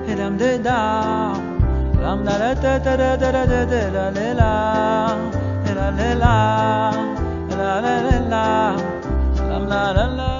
Hiram de da, lam da da da da da da da da da la la la la la, lam la la la.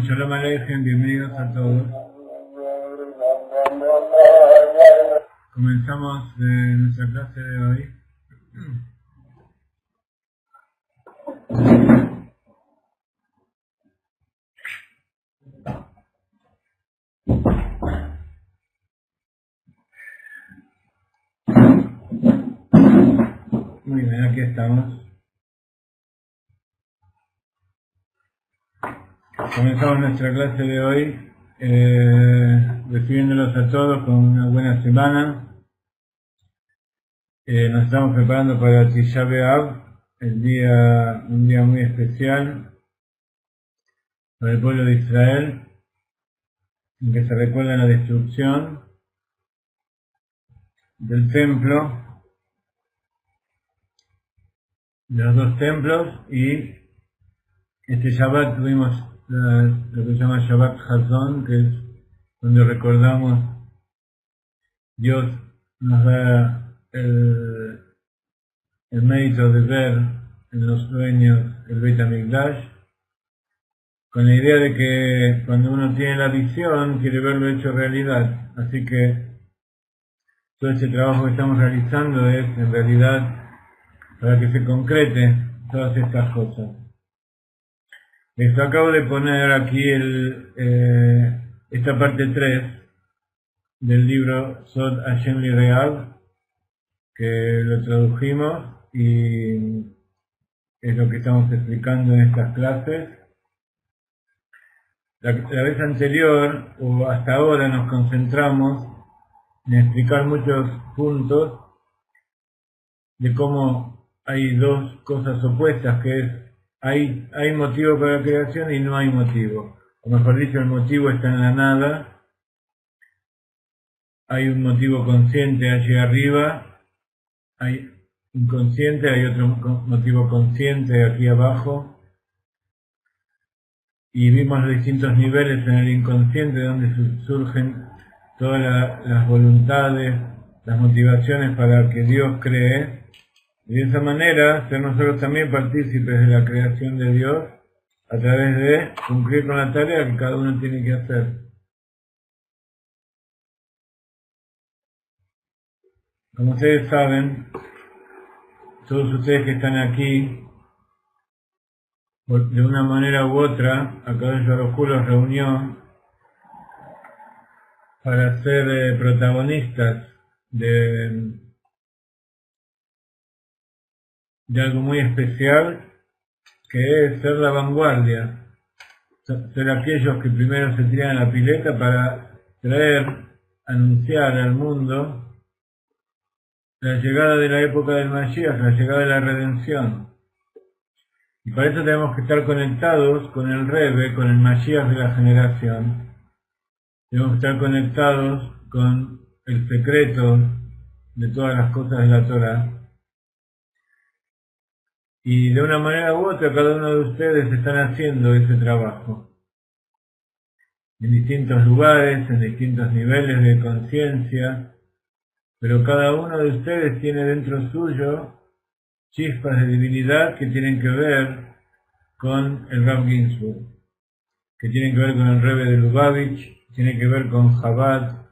Shalom Aleichem, bienvenidos a todos. Comenzamos nuestra clase de hoy. Muy bien, aquí estamos. Comenzamos nuestra clase de hoy recibiéndolos a todos con una buena semana. Nos estamos preparando para Tisha B'Av, un día muy especial para el pueblo de Israel, en que se recuerda la destrucción del templo, de los dos templos, y este Shabbat tuvimos lo que se llama Shabbat Hazon, que es donde recordamos, Dios nos da el mérito de ver en los sueños el Beit HaMikdash, con la idea de que cuando uno tiene la visión quiere verlo hecho realidad. Así que todo ese trabajo que estamos realizando es en realidad para que se concrete todas estas cosas. Les acabo de poner aquí esta parte 3 del libro Sod Hashem Lireav, que lo tradujimos y es lo que estamos explicando en estas clases. La vez anterior, o hasta ahora, nos concentramos en explicar muchos puntos de cómo hay dos cosas opuestas, que es hay motivo para la creación y no hay motivo. O mejor dicho, el motivo está en la nada. Hay un motivo consciente allí arriba, hay inconsciente, hay otro motivo consciente aquí abajo. Y vimos los distintos niveles en el inconsciente donde surgen todas las voluntades, las motivaciones para que Dios cree. Y de esa manera, ser nosotros también partícipes de la creación de Dios a través de cumplir con la tarea que cada uno tiene que hacer. Como ustedes saben, todos ustedes que están aquí, de una manera u otra, Akadosh Baruj Hu los reunió para ser protagonistas de algo muy especial, que es ser la vanguardia, ser aquellos que primero se tiran a la pileta para anunciar al mundo la llegada de la época del Mashiach, la llegada de la redención. Y para eso tenemos que estar conectados con el Rebbe, con el Mashiach de la generación. Tenemos que estar conectados con el secreto de todas las cosas de la Torah. Y de una manera u otra, cada uno de ustedes están haciendo ese trabajo. En distintos lugares, en distintos niveles de conciencia, pero cada uno de ustedes tiene dentro suyo chispas de divinidad que tienen que ver con el Rav Ginsburg, que tienen que ver con el Rebbe de Lubavitch, tiene que ver con Chabad,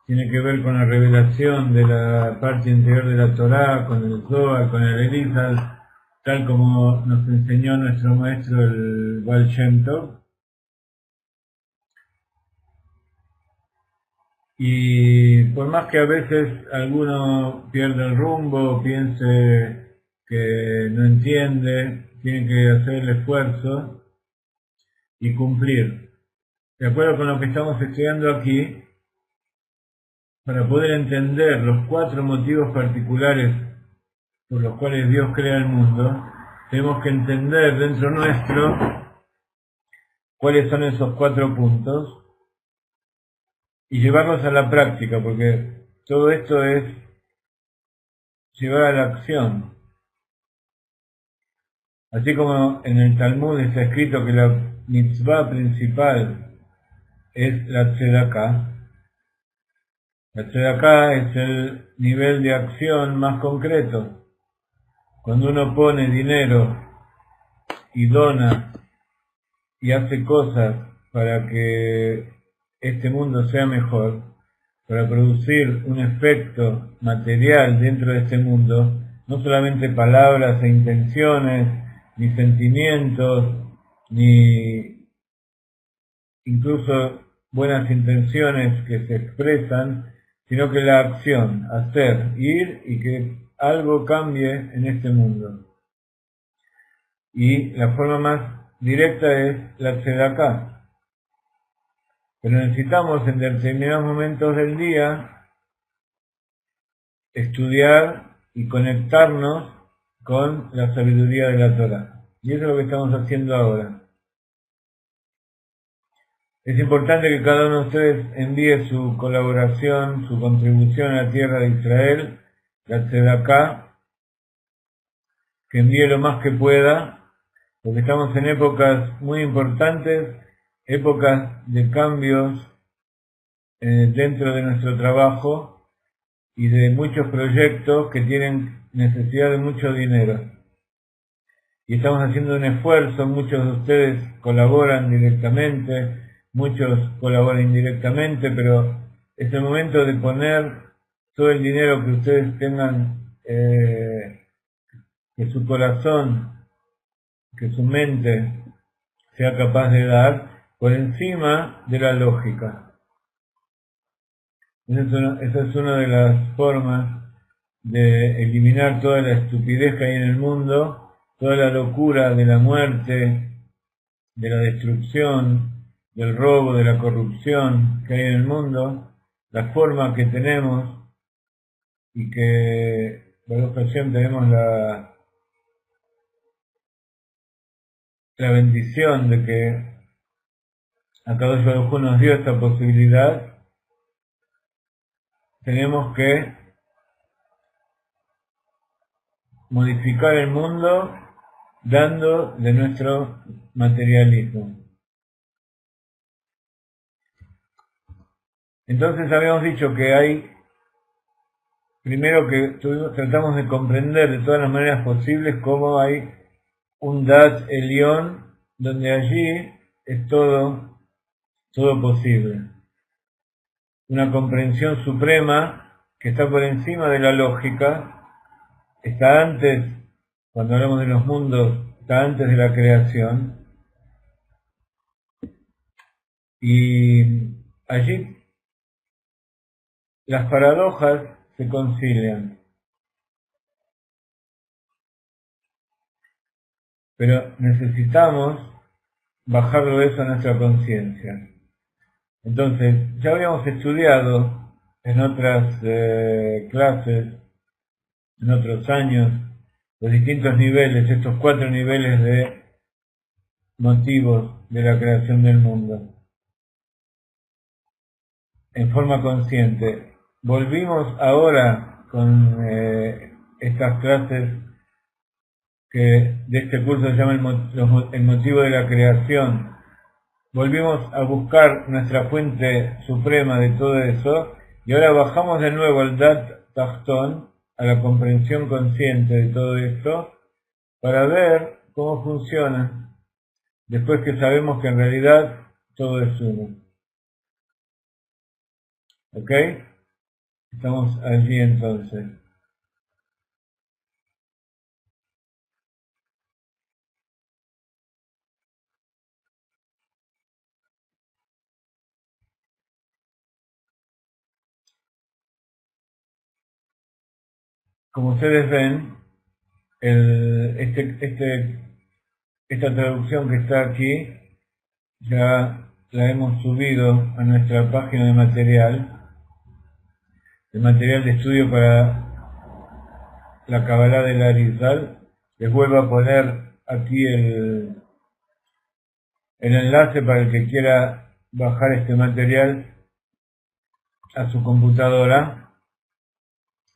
tiene que ver con la revelación de la parte interior de la Torá, con el Zohar, con el Elizal, tal como nos enseñó nuestro maestro el Baal Shem Tov. Y por más que a veces alguno pierda el rumbo, piense que no entiende, tiene que hacer el esfuerzo y cumplir. De acuerdo con lo que estamos estudiando aquí, para poder entender los 4 motivos particulares por los cuales Dios crea el mundo, tenemos que entender dentro nuestro cuáles son esos 4 puntos y llevarlos a la práctica, porque todo esto es llevar a la acción. Así como en el Talmud está escrito que la mitzvah principal es la tzedakah. La tzedakah es el nivel de acción más concreto. Cuando uno pone dinero y dona y hace cosas para que este mundo sea mejor, para producir un efecto material dentro de este mundo, no solamente palabras e intenciones, ni sentimientos, ni incluso buenas intenciones que se expresan, sino que la acción, hacer, ir y que algo cambie en este mundo. Y la forma más directa es la tzedakah. Pero necesitamos en determinados momentos del día estudiar y conectarnos con la sabiduría de la Torah. Y eso es lo que estamos haciendo ahora. Es importante que cada uno de ustedes envíe su colaboración, su contribución a la tierra de Israel, la tzedakah, que envíe lo más que pueda, porque estamos en épocas muy importantes, épocas de cambios dentro de nuestro trabajo y de muchos proyectos que tienen necesidad de mucho dinero. Y estamos haciendo un esfuerzo, muchos de ustedes colaboran directamente, muchos colaboran indirectamente, pero es el momento de poner todo el dinero que ustedes tengan, que su corazón, que su mente sea capaz de dar, por encima de la lógica. Esa es una de las formas de eliminar toda la estupidez que hay en el mundo, toda la locura de la muerte, de la destrucción, del robo, de la corrupción que hay en el mundo, la forma que tenemos y que por esta ocasión tenemos la bendición de que Akadosh Baruj Hu nos dio esta posibilidad. Tenemos que modificar el mundo dando de nuestro materialismo. Entonces habíamos dicho que hay, primero que tratamos de comprender de todas las maneras posibles cómo hay un Dat Elión, donde allí es todo posible. Una comprensión suprema que está por encima de la lógica está antes, cuando hablamos de los mundos, está antes de la creación, y allí las paradojas se concilian, pero necesitamos bajarlo eso a nuestra conciencia. Entonces, ya habíamos estudiado en otras clases, en otros años, los distintos niveles, estos 4 niveles de motivos de la creación del mundo, en forma consciente. Volvimos ahora con estas clases que de este curso se llama el motivo de la creación. Volvimos a buscar nuestra fuente suprema de todo eso y ahora bajamos de nuevo al Dat Tachtón, a la comprensión consciente de todo esto, para ver cómo funciona después que sabemos que en realidad todo es uno. ¿Ok? Estamos allí entonces. Como ustedes ven, esta traducción que está aquí ya la hemos subido a nuestra página de material de estudio para la Kabbalah del Arizal. Les vuelvo a poner aquí el enlace para el que quiera bajar este material a su computadora.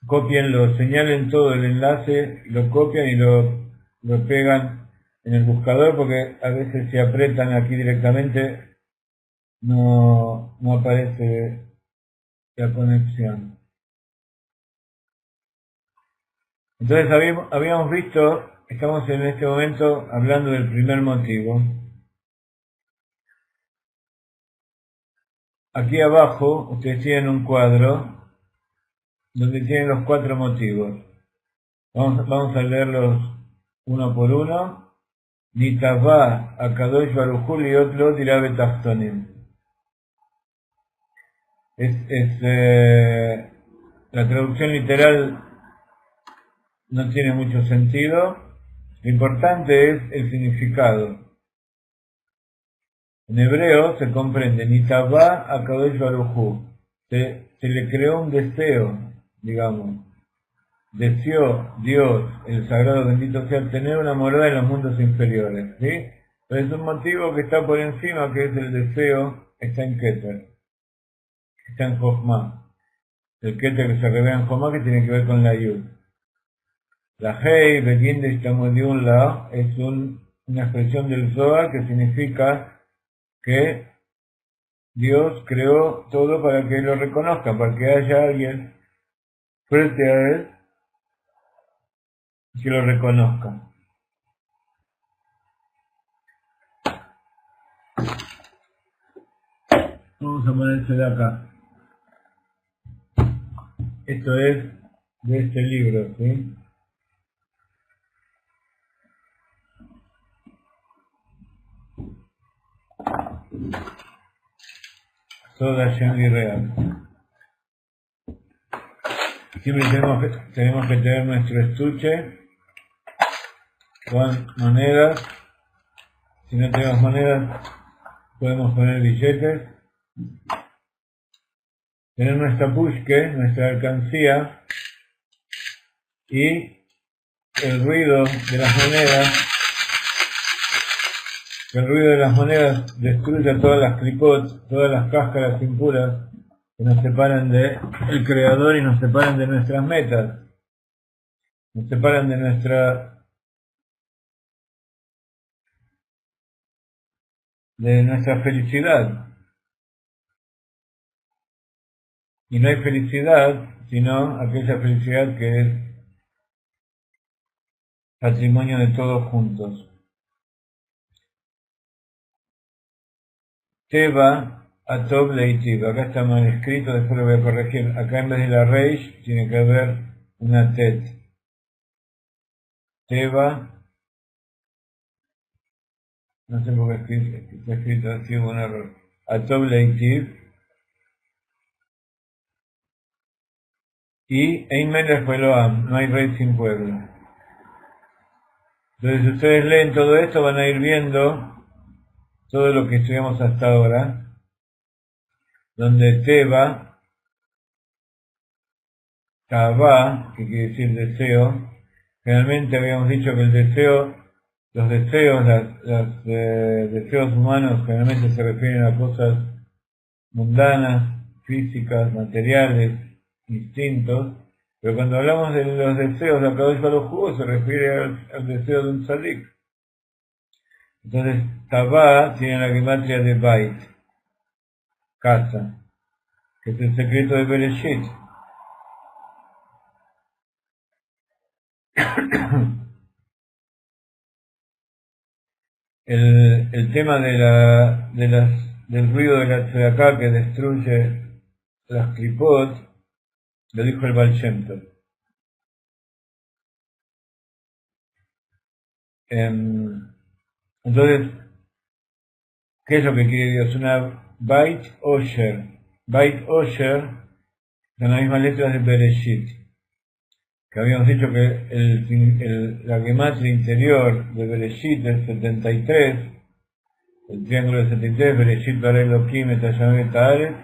Cópienlo, señalen todo el enlace, lo copian y lo pegan en el buscador, porque a veces si apretan aquí directamente no aparece la conexión. Entonces habíamos visto, estamos en este momento hablando del primer motivo. Aquí abajo ustedes tienen un cuadro donde tienen los 4 motivos. Vamos a leerlos uno por uno. Nitavá Akadosh Baruj Hu Liot Lo Dirá Betachtonim. La traducción literal no tiene mucho sentido. Lo importante es el significado. En hebreo se comprende Nitavá Akadosh Baruj Hu. Se le creó un deseo, digamos. Deseó Dios, el sagrado bendito sea, tener una morada en los mundos inferiores, ¿sí? Pero es un motivo que está por encima, que es el deseo, está en Keter, está en Jochma. El Keter que se revela en Jochma, que tiene que ver con la Yud. La Hei, Betiende, La, es una expresión del Zohar que significa que Dios creó todo para que lo reconozca, para que haya alguien frente a él que lo reconozca. Vamos a ponerse de acá. Esto es de este libro, ¿sí? Soda Shenli Real. Siempre tenemos que tener nuestro estuche con monedas. Si no tenemos monedas, podemos poner billetes. Tener nuestra pushke, nuestra alcancía, y el ruido de las monedas. El ruido de las monedas destruye todas las clipot, todas las cáscaras impuras que nos separan del Creador y nos separan de nuestras metas, nos separan de nuestra felicidad. Y no hay felicidad sino aquella felicidad que es patrimonio de todos juntos. Teva Atov Leitiv. Acá está mal escrito, después lo voy a corregir. Acá en vez de la Reish tiene que haber una Tet. Teba, no sé por qué está escrito así, hubo un error, Atov Leitiv, y Ein Melech Velo Am, no hay rey sin pueblo. Entonces, si ustedes leen todo esto, van a ir viendo todo lo que estudiamos hasta ahora, donde Teba, Tabá, que quiere decir deseo, generalmente habíamos dicho que el deseo, los deseos, los deseos humanos generalmente se refieren a cosas mundanas, físicas, materiales, instintos, pero cuando hablamos de los deseos de Akadosh Baruj Hu se refiere al deseo de un tzadik. Entonces, Tabá tiene la gematria de Bait, casa, que es el secreto de Bereshit. El tema del ruido de la tzedakah que destruye las klipot, lo dijo el Baal Shem Tov. Entonces, ¿qué es lo que quiere Dios? Una Bait Osher. Bait Osher, con las mismas letras de Bereshit. Que habíamos dicho que la gematria interior de Bereshit es 73, el triángulo de 73, Bereshit bara Elohim et hashamayim et haaretz,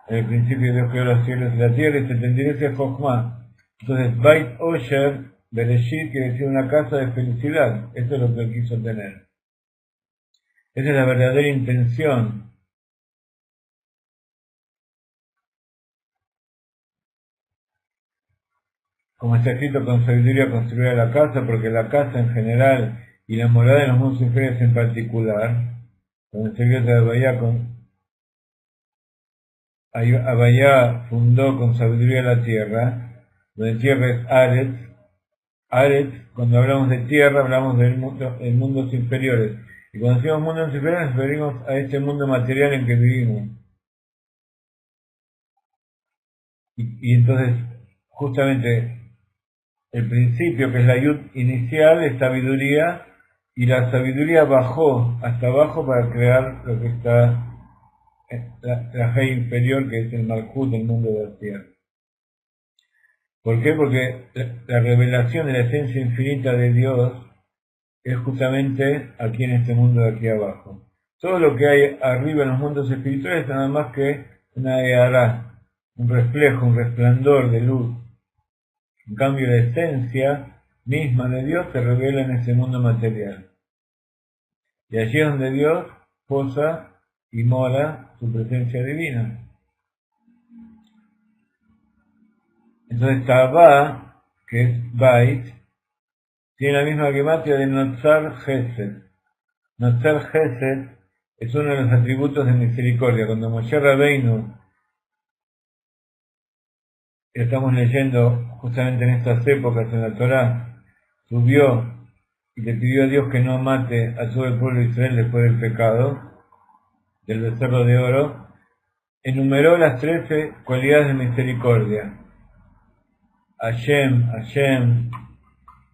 en el principio Dios creó los cielos y la tierra, y 73 es Jochma. Entonces, Bait Osher, Bereshit quiere decir una casa de felicidad. Eso es lo que él quiso tener. Esa es la verdadera intención. Como está escrito, con sabiduría construir la casa, porque la casa en general y la morada de los mundos inferiores en particular, con el secreto de Abayá fundó con sabiduría la tierra, donde tierra es Aretz. Aretz, cuando hablamos de tierra, hablamos de mundos inferiores. Y cuando decimos mundos inferiores, nos referimos a este mundo material en que vivimos. Y entonces, justamente, el principio, que es la yud inicial, es sabiduría, y la sabiduría bajó hasta abajo para crear lo que está la Hei inferior, que es el Malkut, el mundo de la tierra. ¿Por qué? Porque la revelación de la esencia infinita de Dios es justamente aquí en este mundo de aquí abajo. Todo lo que hay arriba en los mundos espirituales es nada más que una eará, un reflejo, un resplandor de luz. En cambio, la esencia misma de Dios se revela en ese mundo material. Y allí es donde Dios posa y mora su presencia divina. Entonces, Tabá, que es Bait, tiene la misma gematria de Notzar Gesed. Notzar Gesed es uno de los atributos de misericordia. Cuando Moshe Rabbeinu, estamos leyendo justamente en estas épocas en la Torá, subió y le pidió a Dios que no mate a todo el pueblo de Israel después del pecado, del becerro de oro, enumeró las 13 cualidades de misericordia. Hashem, Hashem,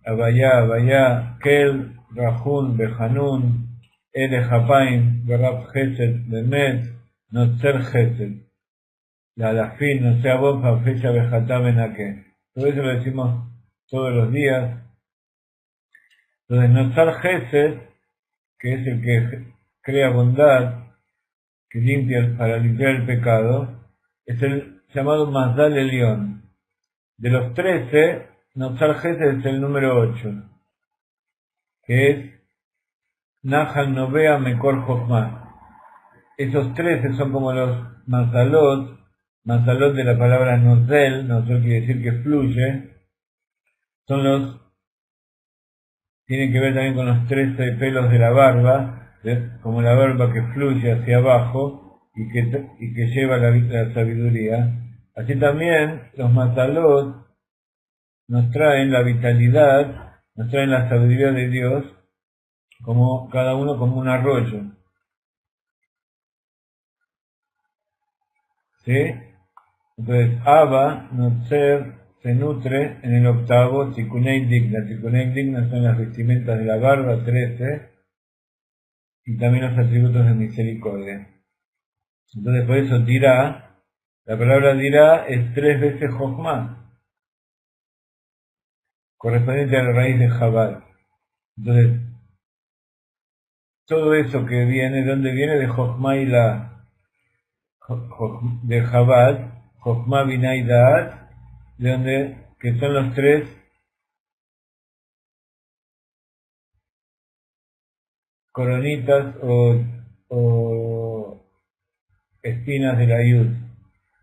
Abayá, Abayá, Kel, Rahun, Behanun, Ere Hapaim, Berab Gesed, Bemet, Notzer Gesed. La Alafin, no sea vos, fecha Bejatá Benake. Todo eso lo decimos todos los días. Entonces, Notzer Gesed, que es el que crea bondad, que limpia para limpiar el pecado, es el llamado Mazdal Elión. De los 13, Notzar Gesed es el número 8, que es Nahal Novea Mekor Jochma. Esos 13 son como los Mazdalot de la palabra Nozel, Nozel quiere decir que fluye, tienen que ver también con los 13 pelos de la barba, como la barba que fluye hacia abajo y que lleva la sabiduría. Así también los Matzalot nos traen la vitalidad, nos traen la sabiduría de Dios, como cada uno como un arroyo. ¿Sí? Entonces, Abba, Notzer, se nutre en el octavo Tikunei Digna. Tikunei Digna son las vestimentas de la barba, 13, y también los atributos de misericordia. Entonces por eso dirá, la palabra dirá es 3 veces Jochma, correspondiente a la raíz de Jabal. Entonces, todo eso que viene, ¿de dónde viene? De Jochma y de Jabal, Jochma, Binah y Da'at, de donde, que son los 3 coronitas o espinas de la Yud,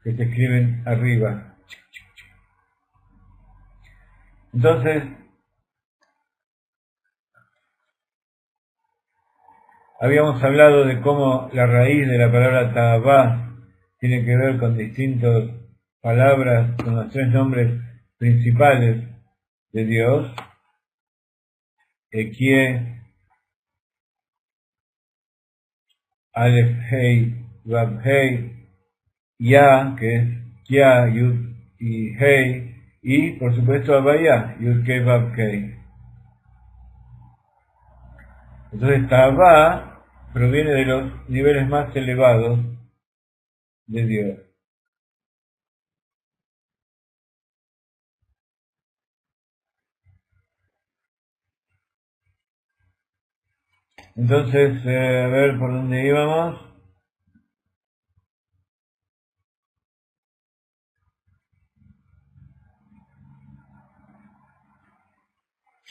que se escriben arriba. Entonces, habíamos hablado de cómo la raíz de la palabra Ta'avá tiene que ver con distintas palabras, con los 3 nombres principales de Dios, Ekie, Aleph, Hei, Vav, Hei, Ya, que es Kia, Yud y Hei, y por supuesto Abaya, Yud, Kei, Vav, Kei. Entonces Ta'avá proviene de los niveles más elevados de Dios. Entonces, a ver por dónde íbamos.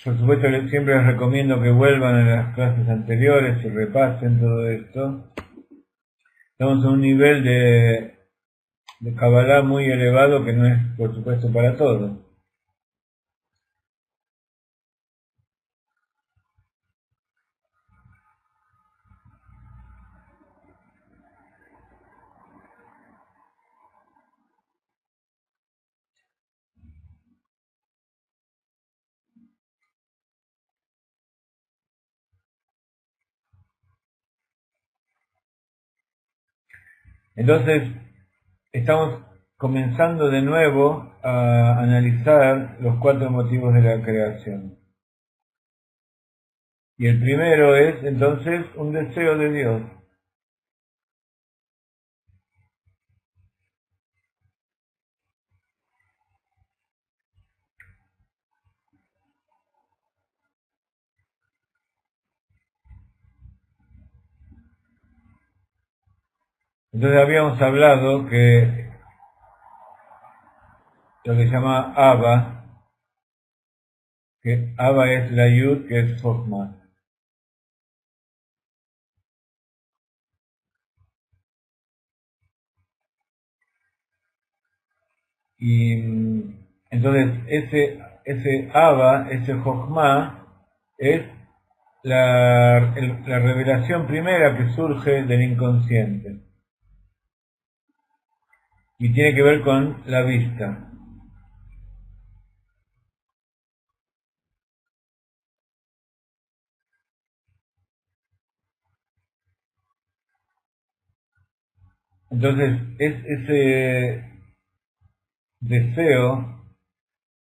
Por supuesto que siempre les recomiendo que vuelvan a las clases anteriores y repasen todo esto. Estamos en un nivel de Kabbalah muy elevado que no es, por supuesto, para todos. Entonces, estamos comenzando de nuevo a analizar los 4 motivos de la creación. Y el primero es, entonces, un deseo de Dios. Entonces habíamos hablado que lo que se llama Abba, que Abba es la Yud, que es Jochma. Y entonces ese Abba, ese Jochma, es la revelación primera que surge del inconsciente. Y tiene que ver con la vista. Entonces, ese deseo,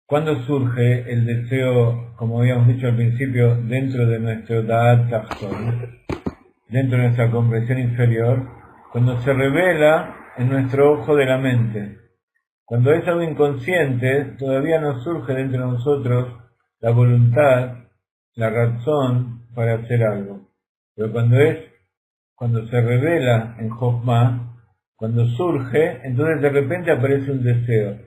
¿cuándo surge el deseo, como habíamos dicho al principio, dentro de nuestro Da'at Tachtón, dentro de nuestra comprensión inferior? Cuando se revela en nuestro ojo de la mente. Cuando es algo inconsciente, todavía no surge dentro de nosotros la voluntad, la razón para hacer algo. Pero cuando se revela en Jochma, cuando surge, entonces de repente aparece un deseo.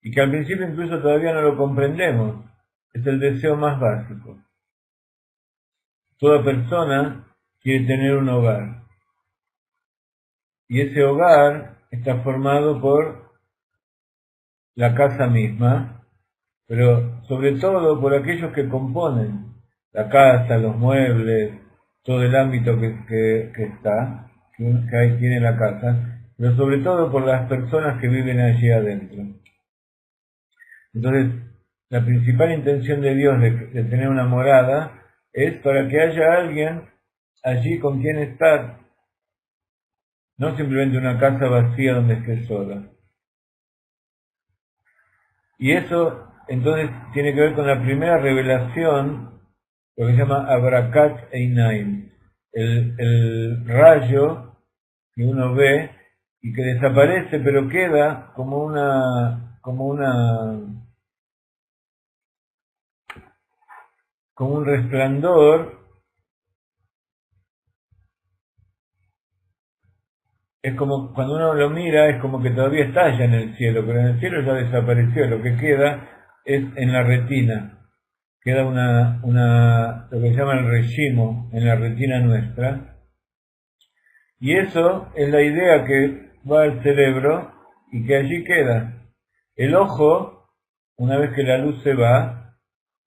Y que al principio incluso todavía no lo comprendemos. Es el deseo más básico. Toda persona quiere tener un hogar. Y ese hogar está formado por la casa misma, pero sobre todo por aquellos que componen la casa, los muebles, todo el ámbito que ahí tiene la casa, pero sobre todo por las personas que viven allí adentro. Entonces, la principal intención de Dios de tener una morada es para que haya alguien allí con quien estar, no simplemente una casa vacía donde esté sola. Y eso entonces tiene que ver con la primera revelación, lo que se llama Abrakat Einaim, el rayo que uno ve y que desaparece, pero queda como un resplandor. Es como cuando uno lo mira, es como que todavía está allá en el cielo, pero en el cielo ya desapareció. Lo que queda es en la retina. Queda lo que se llama el reshimo en la retina nuestra. Y eso es la idea que va al cerebro y que allí queda. El ojo, una vez que la luz se va,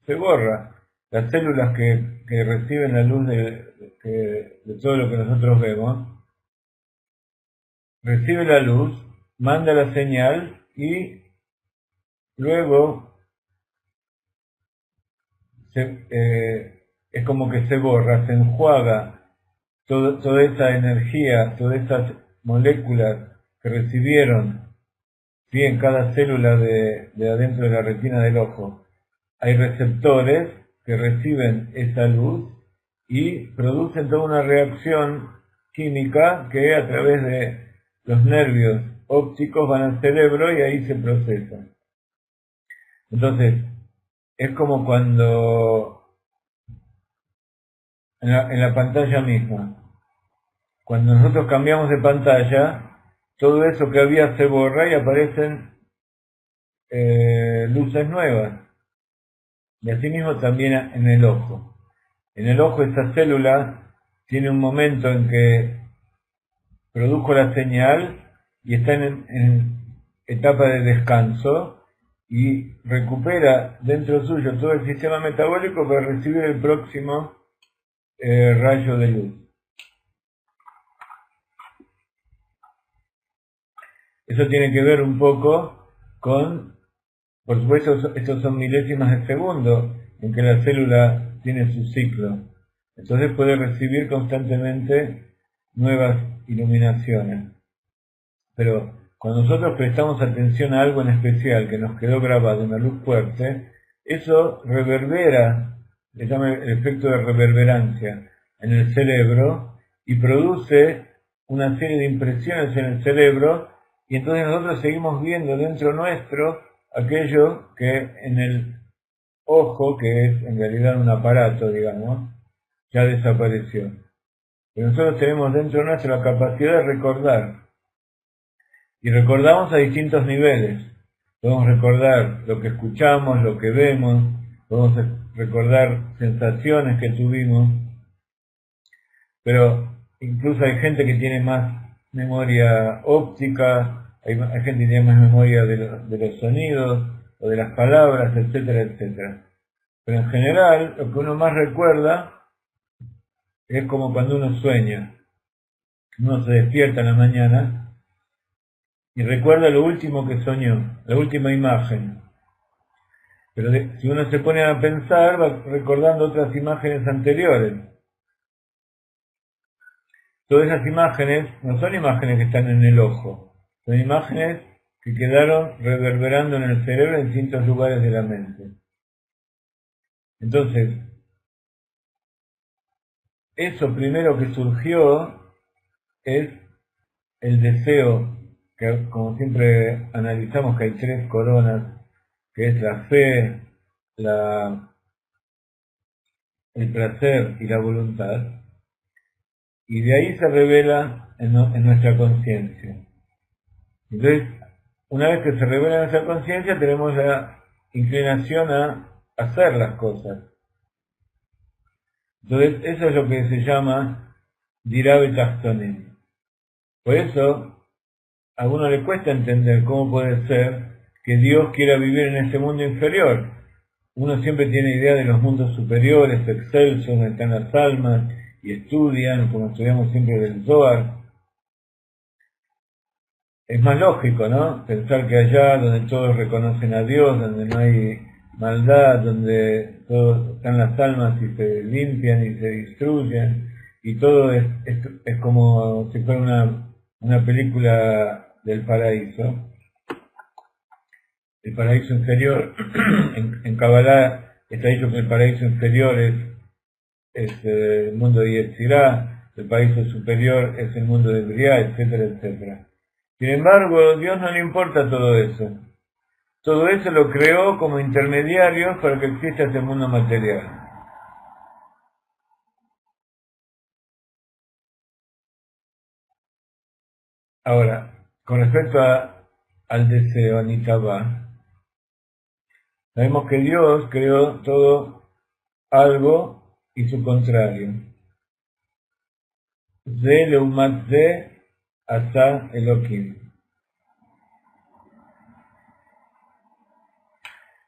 se borra. Las células que reciben la luz de todo lo que nosotros vemos, recibe la luz, manda la señal y luego es como que se borra, se enjuaga toda esa energía, todas esas moléculas que recibieron, ¿sí? En cada célula de adentro de la retina del ojo. Hay receptores que reciben esa luz y producen toda una reacción química que a través de los nervios ópticos van al cerebro y ahí se procesa. Entonces, es como cuando en la pantalla misma, cuando nosotros cambiamos de pantalla, todo eso que había se borra y aparecen luces nuevas. Y así mismo también en el ojo. En el ojo esta célula tiene un momento en que produjo la señal y está en etapa de descanso y recupera dentro suyo todo el sistema metabólico para recibir el próximo rayo de luz. Eso tiene que ver un poco con, por supuesto, estos son milésimas de segundo en que la célula tiene su ciclo. Entonces puede recibir constantemente nuevas iluminaciones. Pero cuando nosotros prestamos atención a algo en especial que nos quedó grabado, una luz fuerte, eso reverbera, se llama el efecto de reverberancia en el cerebro y produce una serie de impresiones en el cerebro y entonces nosotros seguimos viendo dentro nuestro aquello que en el ojo, que es en realidad un aparato, digamos, ya desapareció. Pero nosotros tenemos dentro nuestro la capacidad de recordar. Y recordamos a distintos niveles. Podemos recordar lo que escuchamos, lo que vemos, podemos recordar sensaciones que tuvimos, pero incluso hay gente que tiene más memoria óptica, hay gente que tiene más memoria de los sonidos o de las palabras, etcétera, etcétera. Pero en general, lo que uno más recuerda es como cuando uno sueña. Uno se despierta en la mañana y recuerda lo último que soñó, la última imagen. Pero si uno se pone a pensar, va recordando otras imágenes anteriores. Todas esas imágenes no son imágenes que están en el ojo, son imágenes que quedaron reverberando en el cerebro en distintos lugares de la mente. Entonces, eso primero que surgió es el deseo, que como siempre analizamos que hay tres coronas, que es la fe, el placer y la voluntad, y de ahí se revela en nuestra conciencia. Entonces, una vez que se revela en nuestra conciencia, tenemos la inclinación a hacer las cosas. Entonces, eso es lo que se llama Dirabe Tachtonim. Por eso, a uno le cuesta entender cómo puede ser que Dios quiera vivir en ese mundo inferior. Uno siempre tiene idea de los mundos superiores, excelsos, donde están las almas, y estudian, como estudiamos siempre del Zohar. Es más lógico, ¿no? Pensar que allá donde todos reconocen a Dios, donde no hay maldad, donde todos están las almas y se limpian y se destruyen, y todo es como si fuera una película del paraíso. el paraíso inferior, en Kabbalah está dicho que el paraíso inferior es el mundo de Yetzirah, el paraíso superior es el mundo de Briah, etcétera, etcétera. Sin embargo, a Dios no le importa todo eso. Todo eso lo creó como intermediarios para que exista este mundo material. Ahora, con respecto al deseo, Anitabá, sabemos que Dios creó todo algo y su contrario. Ze leumat ze asa Elohim.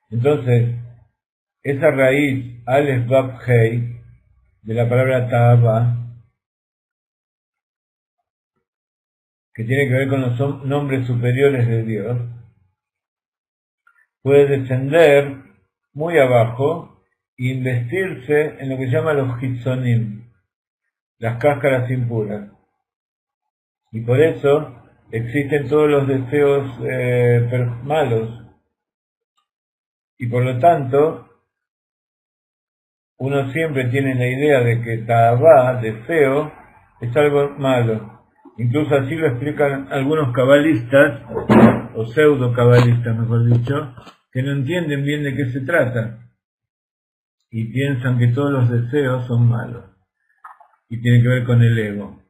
Entonces, esa raíz, Aleph Vav Hei, de la palabra Ta'aba, que tiene que ver con los nombres superiores de Dios, puede descender muy abajo e investirse en lo que se llama los Hitzonim, las cáscaras impuras. Y por eso existen todos los deseos malos. Y por lo tanto, uno siempre tiene la idea de que Ta'abá, deseo, es algo malo. Incluso así lo explican algunos cabalistas, o pseudo-cabalistas mejor dicho, que no entienden bien de qué se trata. Y piensan que todos los deseos son malos. Y tienen que ver con el ego.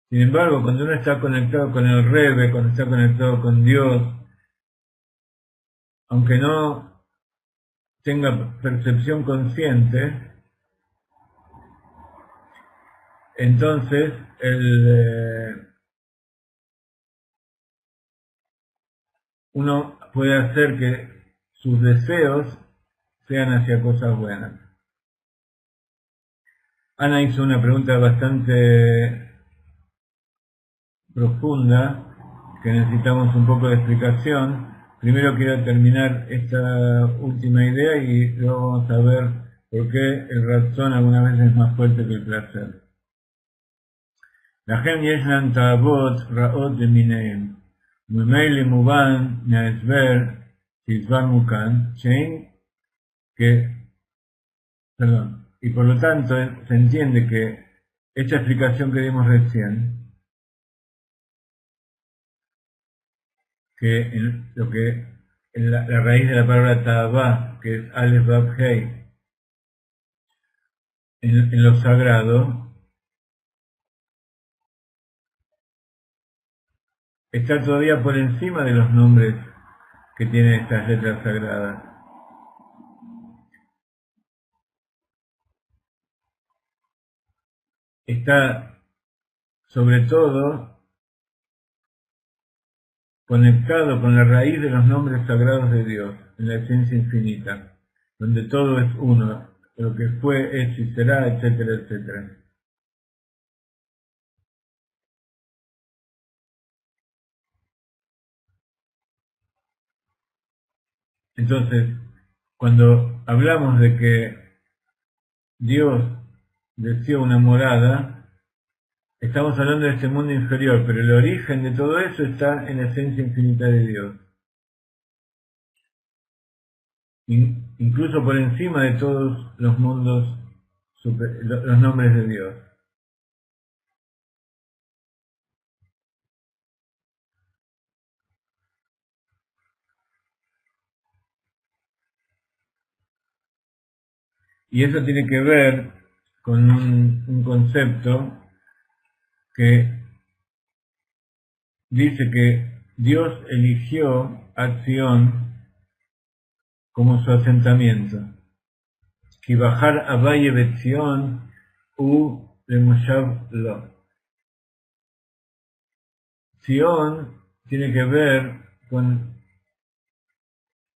Sin embargo, cuando uno está conectado con el Rebbe, cuando está conectado con Dios, aunque no tenga percepción consciente, entonces uno puede hacer que sus deseos sean hacia cosas buenas. Ana hizo una pregunta bastante profunda, que necesitamos un poco de explicación. Primero quiero terminar esta última idea y luego vamos a ver por qué el razón algunas veces es más fuerte que el placer. לכן ישנן תאוות רעות למיניהן, וממילא מובן מההסבר שהסברנו כאן, y por lo tanto se entiende que esta explicación que dimos recién, que la raíz de la palabra Ta'abá, que es Aleph Vav Hei, en lo sagrado, está todavía por encima de los nombres que tienen estas letras sagradas. Está sobre todo conectado con la raíz de los nombres sagrados de Dios, en la esencia infinita, donde todo es uno, lo que fue, es y será, etcétera, etcétera. Entonces, cuando hablamos de que Dios deseó una morada, estamos hablando de este mundo inferior, pero el origen de todo eso está en la esencia infinita de Dios. Incluso por encima de todos los mundos, los nombres de Dios. Y eso tiene que ver con un concepto que dice que Dios eligió a Sion como su asentamiento. Y bajar a Valle de Sion u de Moshav Lo. Sion tiene que ver con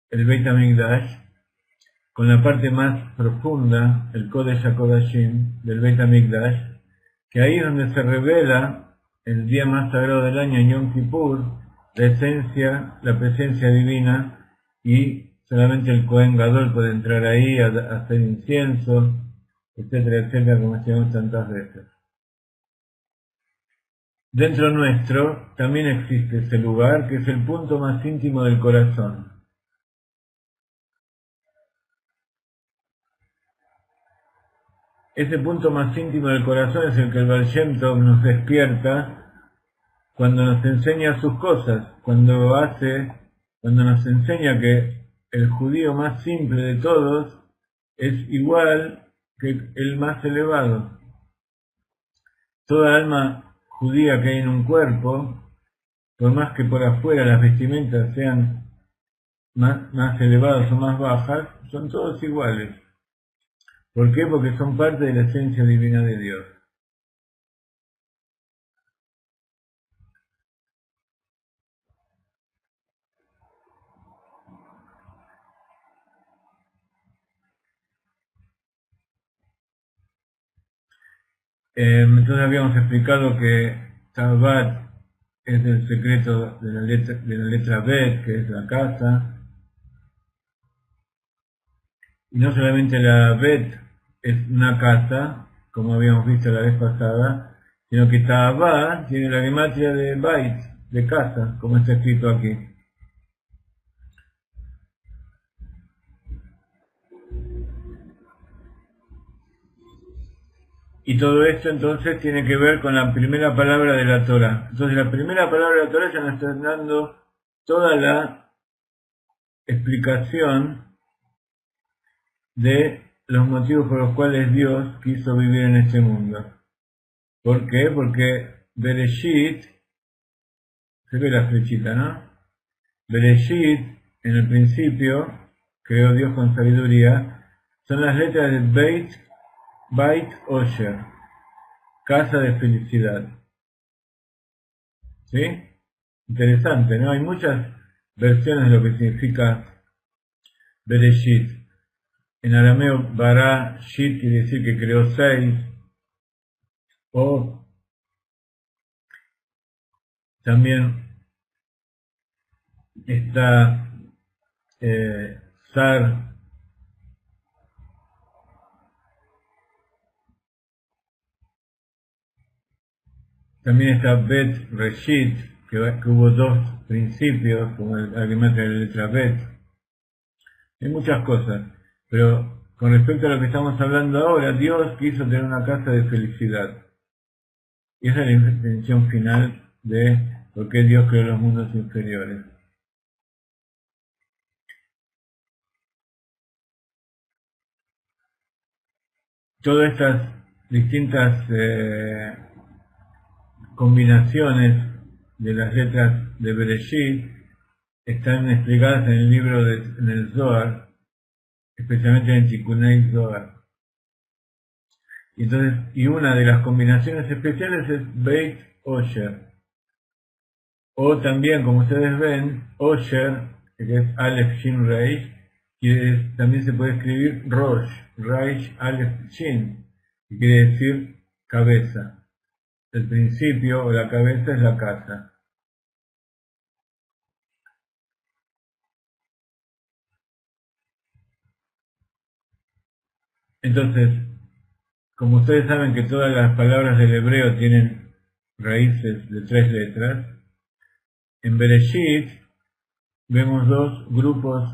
el Beit HaMikdash, con la parte más profunda, el Kodesh HaKodashim del Beit HaMikdash, que ahí es donde se revela el día más sagrado del año, Yom Kippur, la esencia, la presencia divina, y solamente el Kohen Gadol puede entrar ahí a hacer incienso, etcétera, etcétera, como decíamos tantas veces. Dentro nuestro también existe ese lugar, que es el punto más íntimo del corazón. ese punto más íntimo del corazón es el que el Baal Shem Tov nos despierta cuando nos enseña sus cosas, cuando nos enseña que el judío más simple de todos es igual que el más elevado. Toda alma judía que hay en un cuerpo, por más que por afuera las vestimentas sean más elevadas o más bajas, son todos iguales. ¿Por qué? Porque son parte de la esencia divina de Dios. Entonces habíamos explicado que Shabbat es el secreto de la letra Bet, que es la casa. Y no solamente la Bet es una casa, como habíamos visto la vez pasada, sino que Tahabá tiene la gematria de Bait, de casa, como está escrito aquí. Y todo esto entonces tiene que ver con la primera palabra de la Torah. Entonces la primera palabra de la Torah ya nos está dando toda la explicación de los motivos por los cuales Dios quiso vivir en este mundo. ¿Por qué? Porque Bereshit, se ve la flechita, ¿no? Bereshit, en el principio, creó Dios con sabiduría, son las letras de Beit Osher, casa de felicidad. ¿Sí? Interesante, ¿no? Hay muchas versiones de lo que significa Bereshit. En arameo, Bara Shit quiere decir que creó 6, o también está Sar, también está Bet Reshit, que hubo 2 principios, como el argumento de la letra Bet. Hay muchas cosas, pero con respecto a lo que estamos hablando ahora, Dios quiso tener una casa de felicidad. Y esa es la intención final de por qué Dios creó los mundos inferiores. Todas estas distintas combinaciones de las letras de Bereshit están explicadas en el libro en el Zohar, especialmente en Tikunei Zohar. Y una de las combinaciones especiales es Beit Osher. O también, como ustedes ven, Osher, que es Aleph Shin Reish, que también se puede escribir Rosh, Reish Aleph Shin, que quiere decir cabeza. El principio o la cabeza es la casa. Entonces, como ustedes saben que todas las palabras del hebreo tienen raíces de 3 letras, en Bereshit vemos 2 grupos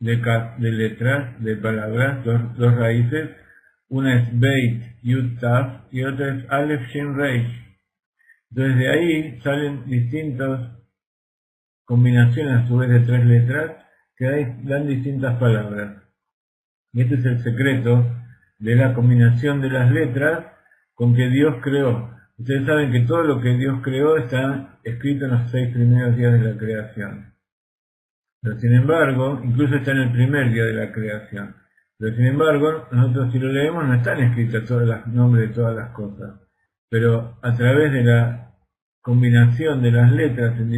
de letras, de palabras, dos raíces. Una es Beit Yud Taf y otra es Aleph Shin Reish. Entonces de ahí salen distintas combinaciones a su vez de 3 letras que dan distintas palabras. Y este es el secreto de la combinación de las letras con que Dios creó. Ustedes saben que todo lo que Dios creó está escrito en los 6 primeros días de la creación. Pero sin embargo, incluso está en el primer día de la creación. Pero sin embargo, nosotros si lo leemos no están escritos todos los nombres de todas las cosas. Pero a través de la combinación de las letras en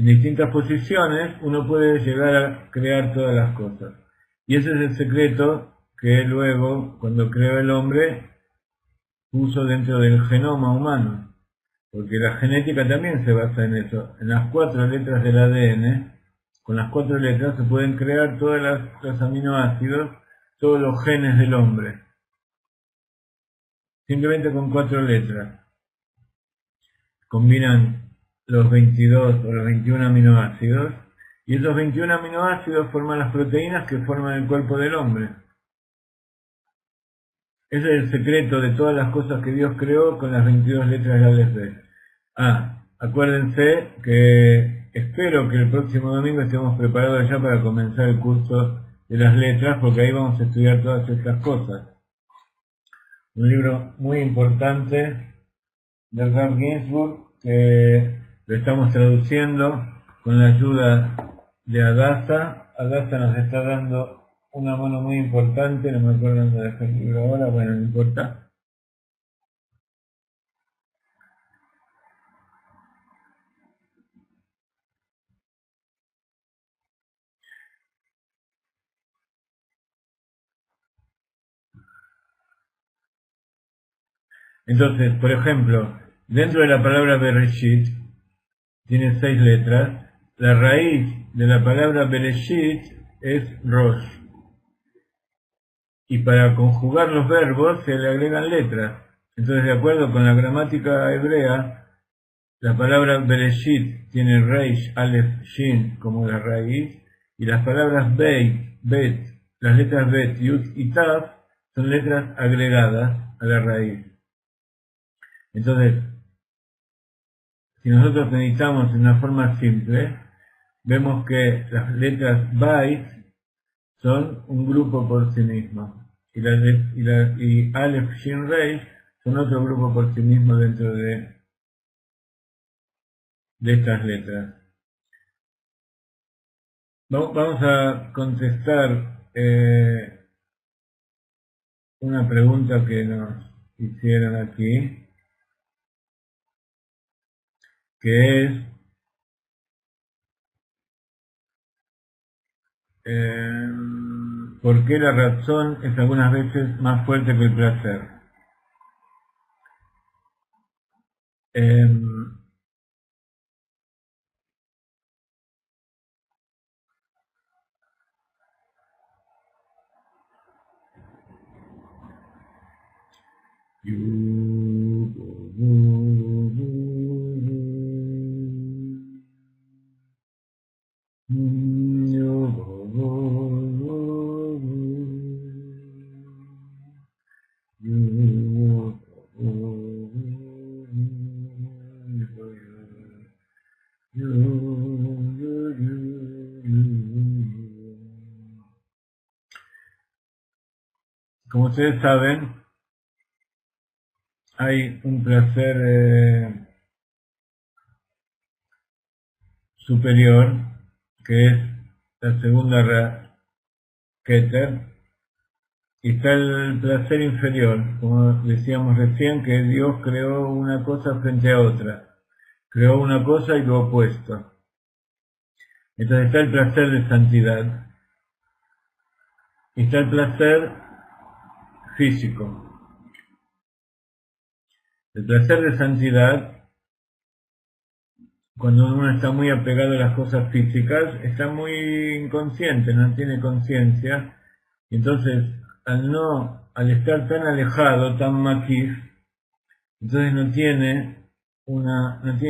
distintas posiciones, uno puede llegar a crear todas las cosas. Y ese es el secreto que luego, cuando creó el hombre, puso dentro del genoma humano. Porque la genética también se basa en eso. En las 4 letras del ADN, con las 4 letras se pueden crear todos los aminoácidos, todos los genes del hombre. Simplemente con 4 letras. Combinan los 22 o los 21 aminoácidos Y esos 21 aminoácidos forman las proteínas que forman el cuerpo del hombre. Ese es el secreto de todas las cosas que Dios creó con las 22 letras del Aleph. Acuérdense que espero que el próximo domingo estemos preparados ya para comenzar el curso de las letras, porque ahí vamos a estudiar todas estas cosas. Un libro muy importante de Rav Ginsburg, que lo estamos traduciendo con la ayuda de Adasa. Adasa nos está dando una mano muy importante, no me acuerdo dónde dejé el libro ahora, bueno, no importa. Entonces, por ejemplo, dentro de la palabra Bereshit, tiene 6 letras, la raíz de la palabra Bereshit es Rosh. Y para conjugar los verbos se le agregan letras. Entonces, de acuerdo con la gramática hebrea, la palabra Bereshit tiene Reish, Aleph, Shin como la raíz, y las palabras Beit, Bet, las letras Bet, Yud y Tav son letras agregadas a la raíz. Entonces, si nosotros meditamos en una forma simple, vemos que las letras Bait son un grupo por sí mismo, y Aleph, Shin, Reish son otro grupo por sí mismo dentro de estas letras. Vamos a contestar una pregunta que nos hicieron aquí, que es ¿por qué la razón es algunas veces más fuerte que el placer? Como ustedes saben, hay un placer superior, que es la segunda Keter, y está el placer inferior, como decíamos recién, que Dios creó una cosa frente a otra. Creó una cosa y lo opuesto. Entonces está el placer de santidad. Y está el placer físico. El placer de santidad, cuando uno está muy apegado a las cosas físicas, está muy inconsciente, no tiene conciencia. Entonces, al estar tan alejado, tan maquis, entonces no tiene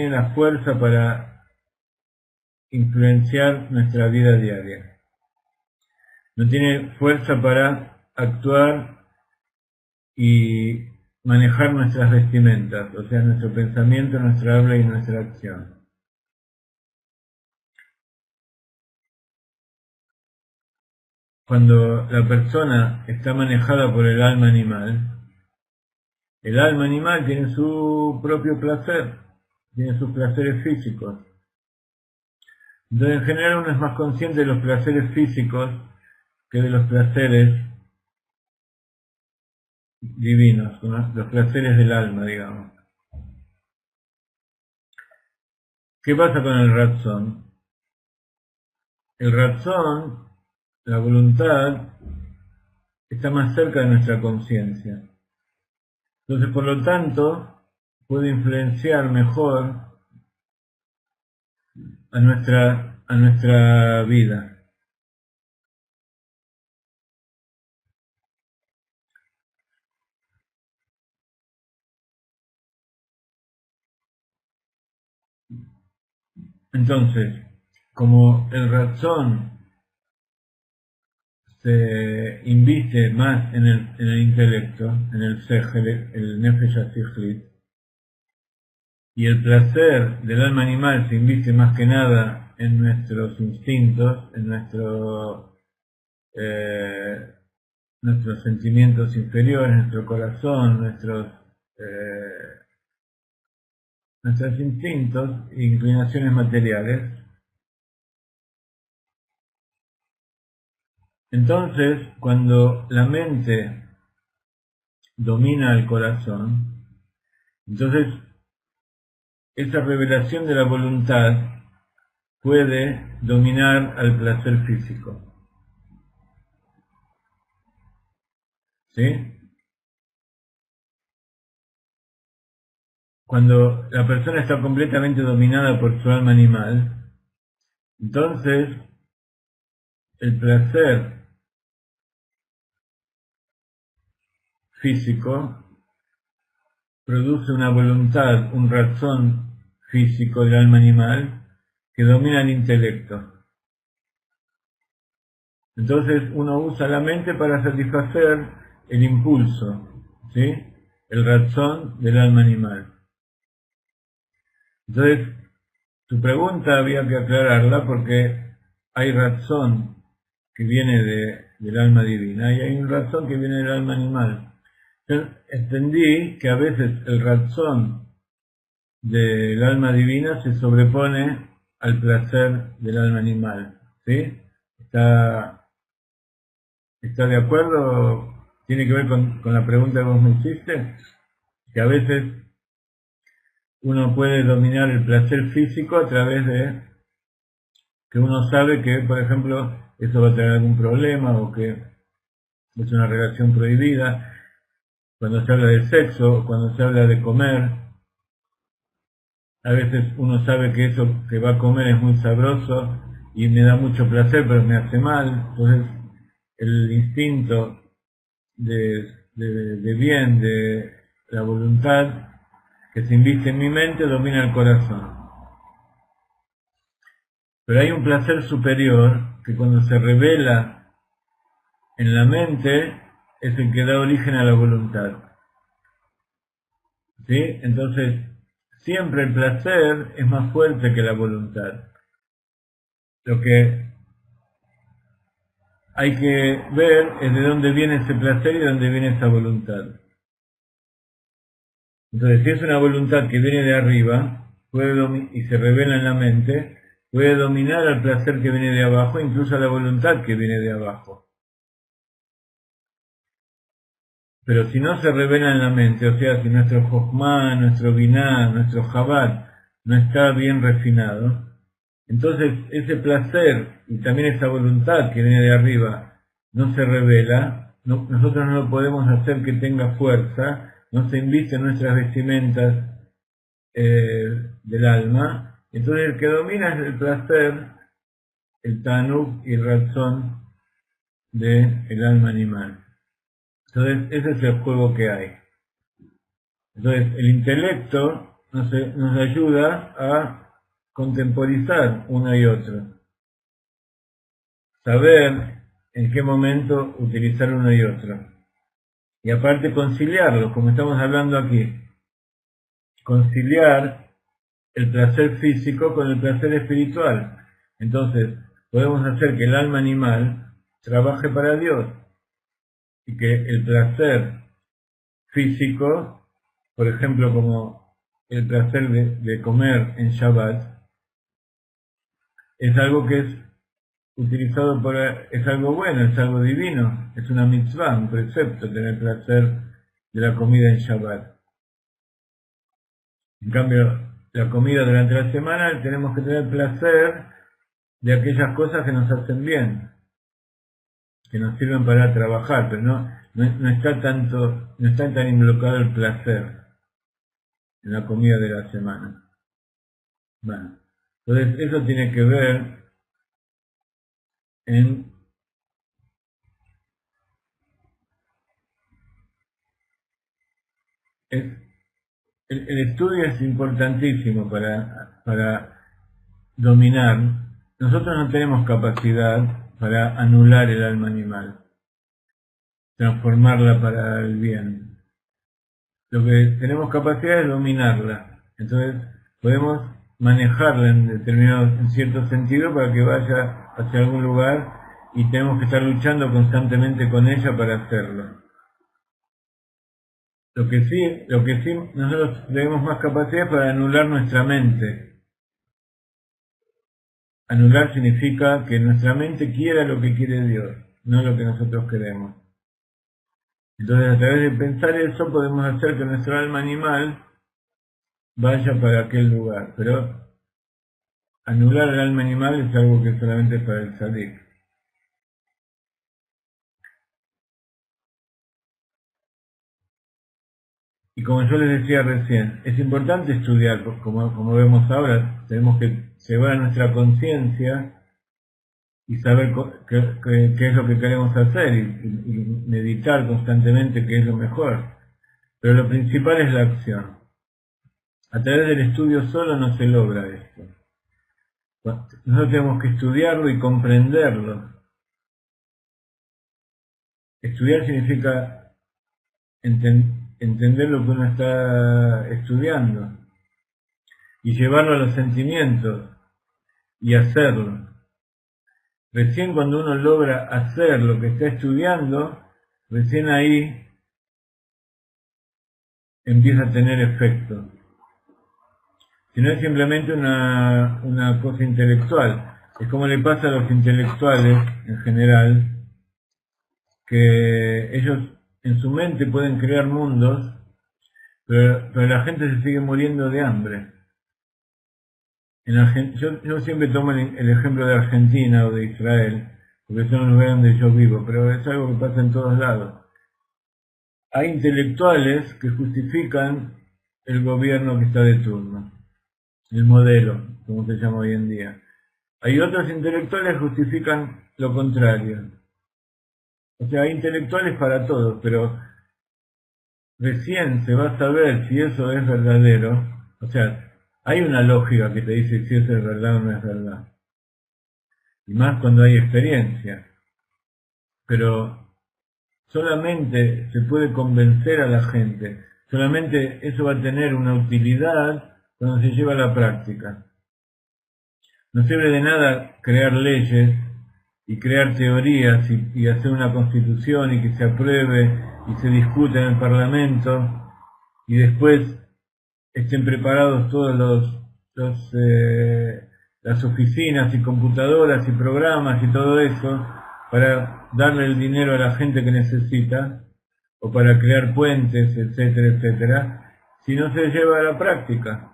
la fuerza para influenciar nuestra vida diaria. No tiene fuerza para actuar y manejar nuestras vestimentas, o sea, nuestro pensamiento, nuestra habla y nuestra acción. Cuando la persona está manejada por el alma animal tiene su propio placer, tiene sus placeres físicos. Entonces, en general, uno es más consciente de los placeres físicos que de los placeres divinos, los placeres del alma, digamos. ¿Qué pasa con el Ratzón? El Ratzón, la voluntad, está más cerca de nuestra conciencia. Entonces, por lo tanto, puede influenciar mejor a nuestra vida. Entonces, como el razón se inviste más en el intelecto, en el sejel, el nefesh hasichlit, y el placer del alma animal se inviste más que nada en nuestros instintos, en nuestros sentimientos inferiores, nuestro corazón, nuestros instintos e inclinaciones materiales. Entonces, cuando la mente domina el corazón, entonces esa revelación de la voluntad puede dominar al placer físico. ¿Sí? Cuando la persona está completamente dominada por su alma animal, entonces el placer físico produce una voluntad, un razón físico del alma animal que domina el intelecto. Entonces uno usa la mente para satisfacer el impulso, ¿sí? El razón del alma animal. Entonces, tu pregunta había que aclararla porque hay razón que viene del alma divina y hay un razón que viene del alma animal. Entonces, entendí que a veces el razón del alma divina se sobrepone al placer del alma animal. ¿Sí? ¿Está de acuerdo? ¿Tiene que ver con la pregunta que vos me hiciste? Que a veces uno puede dominar el placer físico a través de que uno sabe que, por ejemplo, eso va a tener algún problema o que es una relación prohibida. Cuando se habla de sexo, cuando se habla de comer, a veces uno sabe que eso que va a comer es muy sabroso y me da mucho placer, pero me hace mal. Entonces, el instinto de bien, de la voluntad que se inviste en mi mente, domina el corazón. Pero hay un placer superior que cuando se revela en la mente es el que da origen a la voluntad. ¿Sí? Entonces, siempre el placer es más fuerte que la voluntad. Lo que hay que ver es de dónde viene ese placer y de dónde viene esa voluntad. Entonces, si es una voluntad que viene de arriba y se revela en la mente, puede dominar al placer que viene de abajo, incluso a la voluntad que viene de abajo. Pero si no se revela en la mente, o sea, si nuestro Jochma, nuestro Binah, nuestro Chabad no está bien refinado, entonces ese placer y también esa voluntad que viene de arriba no se revela, nosotros no lo podemos hacer que tenga fuerza, no se inviste en nuestras vestimentas del alma, entonces el que domina es el placer, el tanuk y el razón del alma animal. Entonces ese es el juego que hay. Entonces el intelecto nos ayuda a contemporizar uno y otro, saber en qué momento utilizar uno y otro. Y aparte conciliarlo, como estamos hablando aquí. Conciliar el placer físico con el placer espiritual. Entonces, podemos hacer que el alma animal trabaje para Dios y que el placer físico, por ejemplo, como el placer de comer en Shabbat, es algo que es utilizado es algo bueno, es algo divino, es una mitzvah, un precepto tener placer de la comida en Shabbat. En cambio, la comida durante la semana tenemos que tener placer de aquellas cosas que nos hacen bien, que nos sirven para trabajar, pero no está tan involucrado el placer en la comida de la semana. Bueno, entonces eso tiene que ver en el estudio es importantísimo para dominar nosotros no tenemos capacidad para anular el alma animal, transformarla para el bien. Lo que tenemos capacidad es dominarla. Entonces podemos manejarla en cierto sentido para que vaya hacia algún lugar y tenemos que estar luchando constantemente con ella para hacerlo. Lo que sí nosotros tenemos más capacidad para anular nuestra mente. Anular significa que nuestra mente quiera lo que quiere Dios, no lo que nosotros queremos. Entonces a través de pensar eso podemos hacer que nuestro alma animal vaya para aquel lugar. Pero anular el alma animal es algo que solamente es para el tzadik. Y como yo les decía recién, es importante estudiar, como vemos ahora, tenemos que llevar a nuestra conciencia y saber qué es lo que queremos hacer y meditar constantemente qué es lo mejor. Pero lo principal es la acción. A través del estudio solo no se logra esto. Nosotros tenemos que estudiarlo y comprenderlo. Estudiar significa entender lo que uno está estudiando y llevarlo a los sentimientos y hacerlo. Recién cuando uno logra hacer lo que está estudiando, recién ahí empieza a tener efecto. Si no es simplemente una cosa intelectual. Es como le pasa a los intelectuales en general, que ellos en su mente pueden crear mundos, pero la gente se sigue muriendo de hambre. Yo siempre tomo el ejemplo de Argentina o de Israel, porque son los lugares donde yo vivo, pero es algo que pasa en todos lados. Hay intelectuales que justifican el gobierno que está de turno, el modelo, como se llama hoy en día. Hay otros intelectuales que justifican lo contrario. O sea, hay intelectuales para todo, pero recién se va a saber si eso es verdadero. O sea, hay una lógica que te dice si eso es verdad o no es verdad. Y más cuando hay experiencia. Pero solamente se puede convencer a la gente. Solamente eso va a tener una utilidad cuando se lleva a la práctica. No sirve de nada crear leyes y crear teorías y hacer una constitución y que se apruebe y se discute en el Parlamento y después estén preparados todos las oficinas y computadoras y programas y todo eso para darle el dinero a la gente que necesita o para crear puentes, etcétera, etcétera, si no se lleva a la práctica.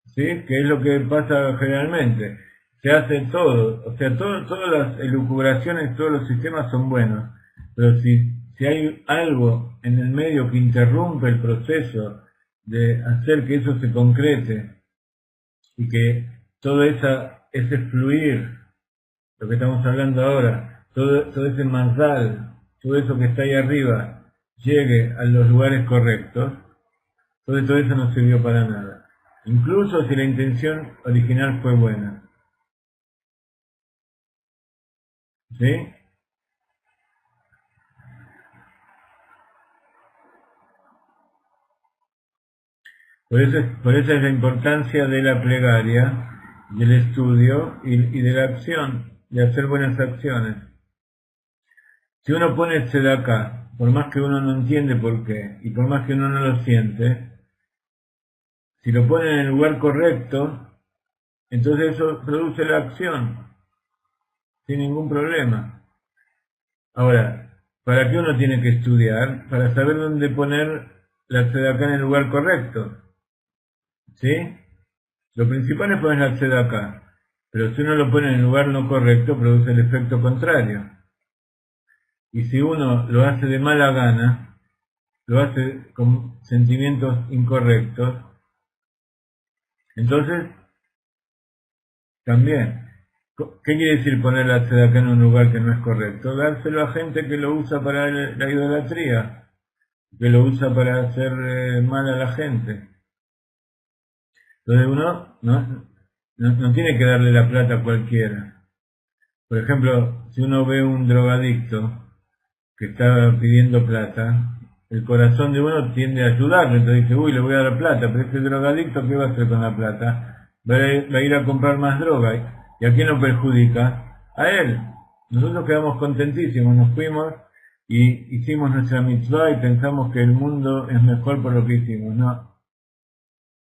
¿Sí? Que es lo que pasa generalmente. Se hace todo, o sea, todas las elucubraciones, todos los sistemas son buenos, pero si hay algo en el medio que interrumpe el proceso de hacer que eso se concrete y que todo ese fluir, lo que estamos hablando ahora, todo ese mazal, todo eso que está ahí arriba, llegue a los lugares correctos, todo eso no sirvió para nada. Incluso si la intención original fue buena. ¿Sí? Por eso es la importancia de la plegaria, del estudio y de la acción, de hacer buenas acciones. Si uno pone tzedakah, por más que uno no entiende por qué, y por más que uno no lo siente, si lo pone en el lugar correcto, entonces eso produce la acción, sin ningún problema. Ahora, ¿para qué uno tiene que estudiar? Para saber dónde poner la tzedakah en el lugar correcto. ¿Sí? Lo principal es poner la tzedakah, pero si uno lo pone en el lugar no correcto, produce el efecto contrario. Y si uno lo hace de mala gana, lo hace con sentimientos incorrectos, entonces, también, ¿qué quiere decir poner la tzedakah en un lugar que no es correcto? Dárselo a gente que lo usa para la idolatría, que lo usa para hacer mal a la gente. Entonces uno, ¿no? no tiene que darle la plata a cualquiera. Por ejemplo, si uno ve un drogadicto que está pidiendo plata, el corazón de uno tiende a ayudarle, entonces dice, uy, le voy a dar plata, pero ese drogadicto, ¿qué va a hacer con la plata? Va a ir a comprar más droga. ¿Y a quién lo perjudica? A él. Nosotros quedamos contentísimos, nos fuimos y hicimos nuestra mitzvah y pensamos que el mundo es mejor por lo que hicimos. No.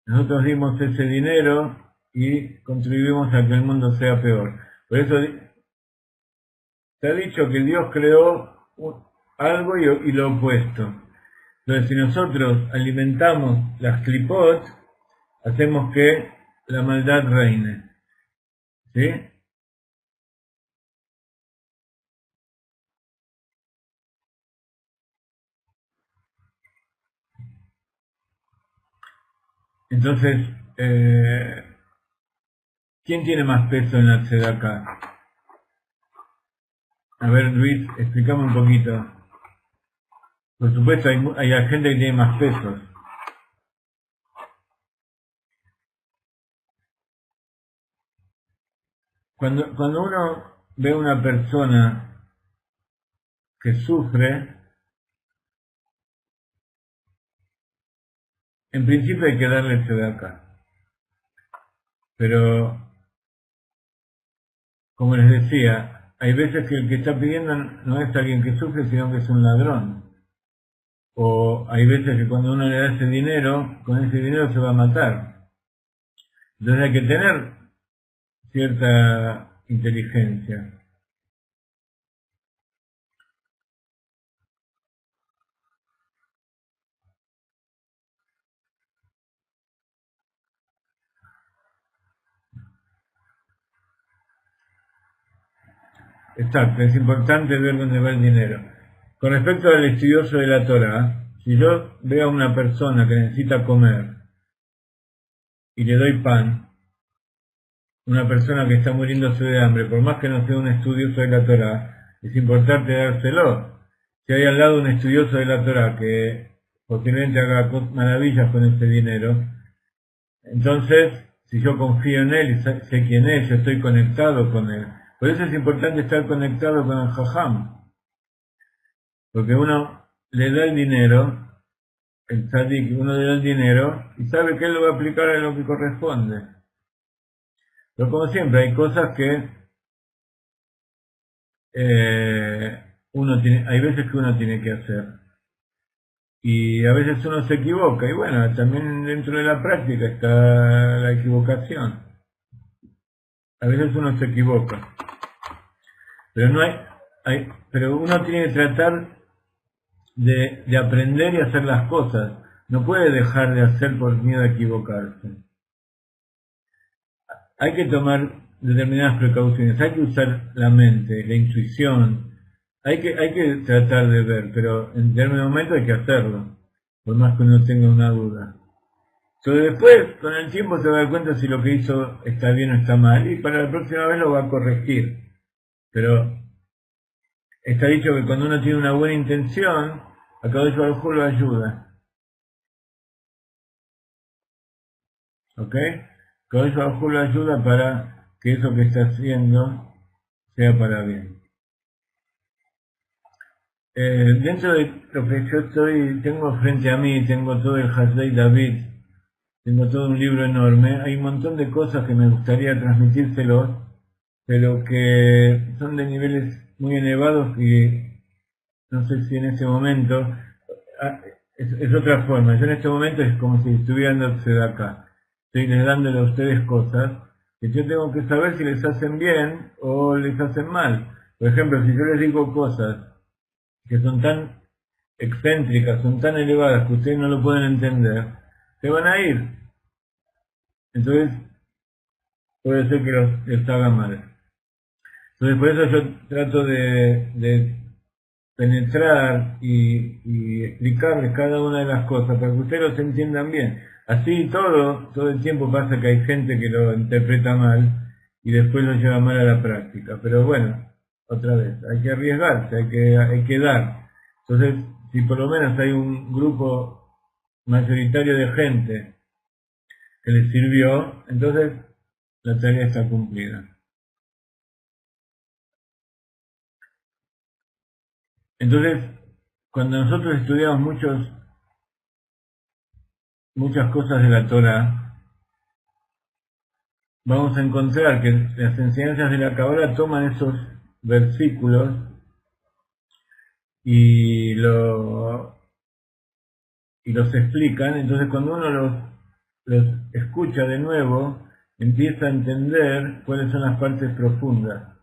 Nosotros dimos ese dinero y contribuimos a que el mundo sea peor. Por eso se ha dicho que Dios creó algo y lo opuesto. Entonces, si nosotros alimentamos las clipot, hacemos que la maldad reine. ¿Sí? Entonces, ¿quién tiene más peso en la tzedakah? A ver, Luis, explícame un poquito. Por supuesto, hay gente que tiene más pesos. Cuando uno ve a una persona que sufre, en principio hay que darle tzedakah. Pero, como les decía, hay veces que el que está pidiendo no es alguien que sufre, sino que es un ladrón. O hay veces que cuando uno le da ese dinero, con ese dinero se va a matar. Entonces hay que tener cierta inteligencia. Exacto, es importante ver dónde va el dinero. Con respecto al estudioso de la Torah, si yo veo a una persona que necesita comer y le doy pan, una persona que está muriéndose de hambre, por más que no sea un estudioso de la Torah, es importante dárselo. Si hay al lado un estudioso de la Torah que posiblemente haga maravillas con ese dinero, entonces, si yo confío en él y sé quién es, yo estoy conectado con él. Por eso es importante estar conectado con el Jajam. Porque uno le da el dinero, el tzadik, uno le da el dinero y sabe que él lo va a aplicar en lo que corresponde. Pero como siempre, hay cosas que hay veces que uno tiene que hacer. Y a veces uno se equivoca. Y bueno, también dentro de la práctica está la equivocación. A veces uno se equivoca. Pero pero uno tiene que tratar de aprender y hacer las cosas. No puede dejar de hacer por miedo a equivocarse. Hay que tomar determinadas precauciones, hay que usar la mente, la intuición, hay que tratar de ver, pero en determinado momento hay que hacerlo, por más que uno tenga una duda. Entonces después, con el tiempo se va a dar cuenta si lo que hizo está bien o está mal, y para la próxima vez lo va a corregir. Pero está dicho que cuando uno tiene una buena intención, a Kadosh Baruj Hu lo ayuda. ¿Ok? Kadosh Baruj Hu lo ayuda para que eso que está haciendo sea para bien. Dentro de lo que yo tengo frente a mí, tengo todo el Hasdei David, tengo todo un libro enorme, hay un montón de cosas que me gustaría transmitírselos, pero que son de niveles muy elevados y no sé si en ese momento, es otra forma, yo en este momento es como si estuviera dándose de acá, estoy dándole a ustedes cosas que yo tengo que saber si les hacen bien o les hacen mal. Por ejemplo, si yo les digo cosas que son tan excéntricas, son tan elevadas que ustedes no lo pueden entender, se van a ir. Entonces, puede ser que les haga mal. Entonces, por eso yo trato de penetrar y explicarles cada una de las cosas para que ustedes los entiendan bien. Así todo el tiempo pasa que hay gente que lo interpreta mal y después lo lleva mal a la práctica. Pero bueno, otra vez, hay que arriesgarse, hay que dar. Entonces, si por lo menos hay un grupo mayoritario de gente que les sirvió, entonces la tarea está cumplida. Entonces, cuando nosotros estudiamos muchas cosas de la Torah, vamos a encontrar que las enseñanzas de la Kabbalah toman esos versículos y los explican. Entonces cuando uno los escucha de nuevo, empieza a entender cuáles son las partes profundas.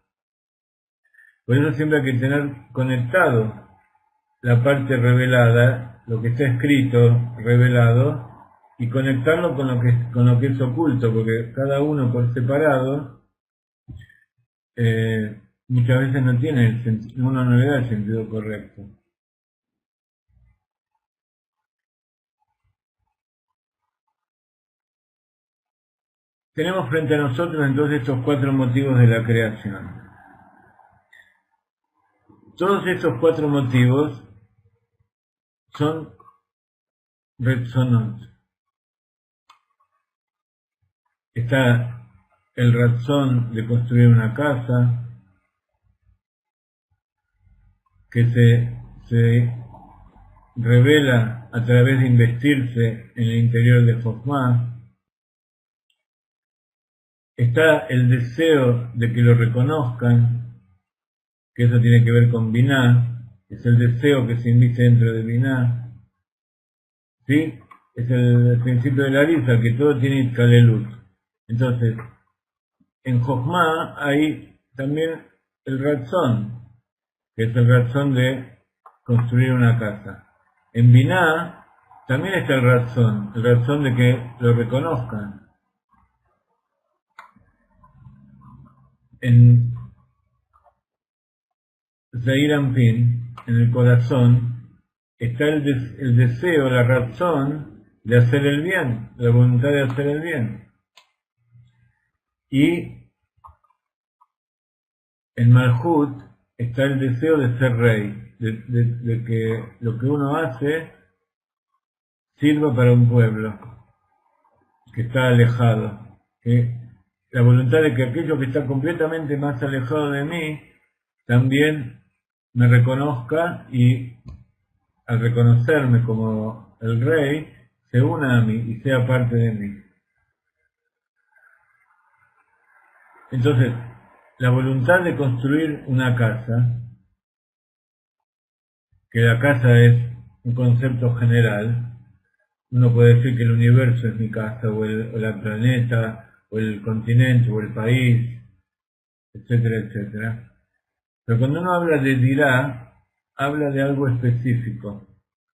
Por eso siempre hay que tener conectado la parte revelada, lo que está escrito, revelado, y conectarlo con lo que es oculto, porque cada uno por separado muchas veces no tiene uno no le da el sentido correcto. Tenemos frente a nosotros entonces estos 4 motivos de la creación. Todos estos 4 motivos son Retzonot. Está el razón de construir una casa, que se revela a través de investirse en el interior de Jochma. Está el deseo de que lo reconozcan, que eso tiene que ver con Binah, es el deseo que se inviste dentro de Binah. ¿Sí? Es el principio de la risa, que todo tiene Itkalelut. Entonces, en Jochma hay también el razón, que es el razón de construir una casa. En Binah también está el razón de que lo reconozcan. En Zeir Anpin, en el corazón, está el deseo, la razón de hacer el bien, la voluntad de hacer el bien. Y en Malhut está el deseo de ser rey, de que lo que uno hace sirva para un pueblo que está alejado. Que la voluntad de que aquello que está completamente más alejado de mí también me reconozca, y al reconocerme como el rey se una a mí y sea parte de mí. Entonces, la voluntad de construir una casa, que la casa es un concepto general, uno puede decir que el universo es mi casa, o el planeta, o el continente, o el país, etcétera, etcétera. Pero cuando uno habla de dirá, habla de algo específico,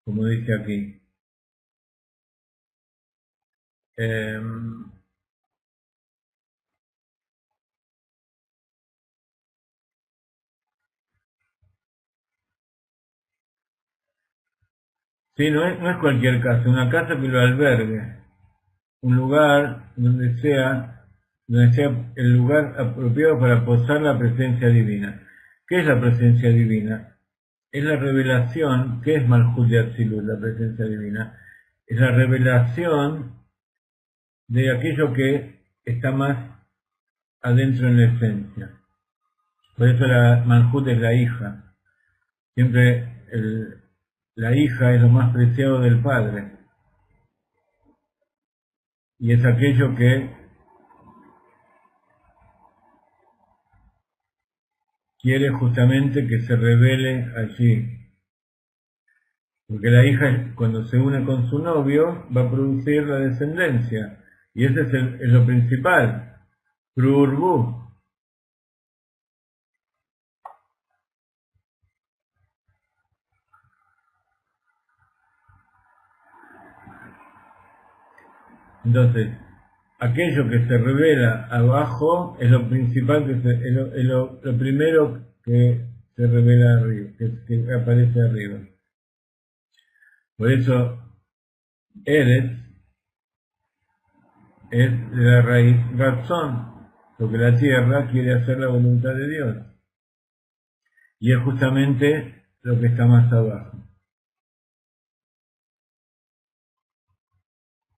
como dice aquí. Sí, no es cualquier casa, una casa que lo albergue, un lugar donde sea el lugar apropiado para posar la presencia divina. ¿Qué es la presencia divina? Es la revelación. ¿Qué es Malhut de Atzilut, la presencia divina? Es la revelación de aquello que está más adentro en la esencia. Por eso la Malhut es la hija. Siempre la hija es lo más preciado del padre. Y es aquello que quiere justamente que se revele allí. Porque la hija, cuando se une con su novio, va a producir la descendencia. Y ese es lo principal. Prurbu. Entonces, aquello que se revela abajo es lo principal, es lo primero que se revela arriba, que aparece arriba. Por eso, Eretz es de la raíz razón, porque la tierra quiere hacer la voluntad de Dios. Y es justamente lo que está más abajo.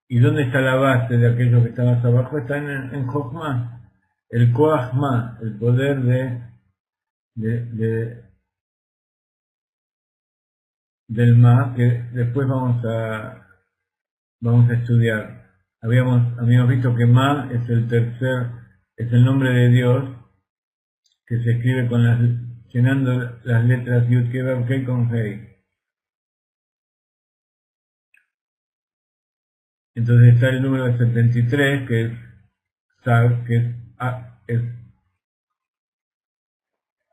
¿Y dónde está la base de aquello que está más abajo? Está en Jochma. el Koach Ma, el poder del Ma, que después vamos a estudiar. Habíamos visto que Ma es es el nombre de Dios, que se escribe llenando las letras Yud Kei Vav Kei con Hei. Entonces está el número 73, que es Sag, que es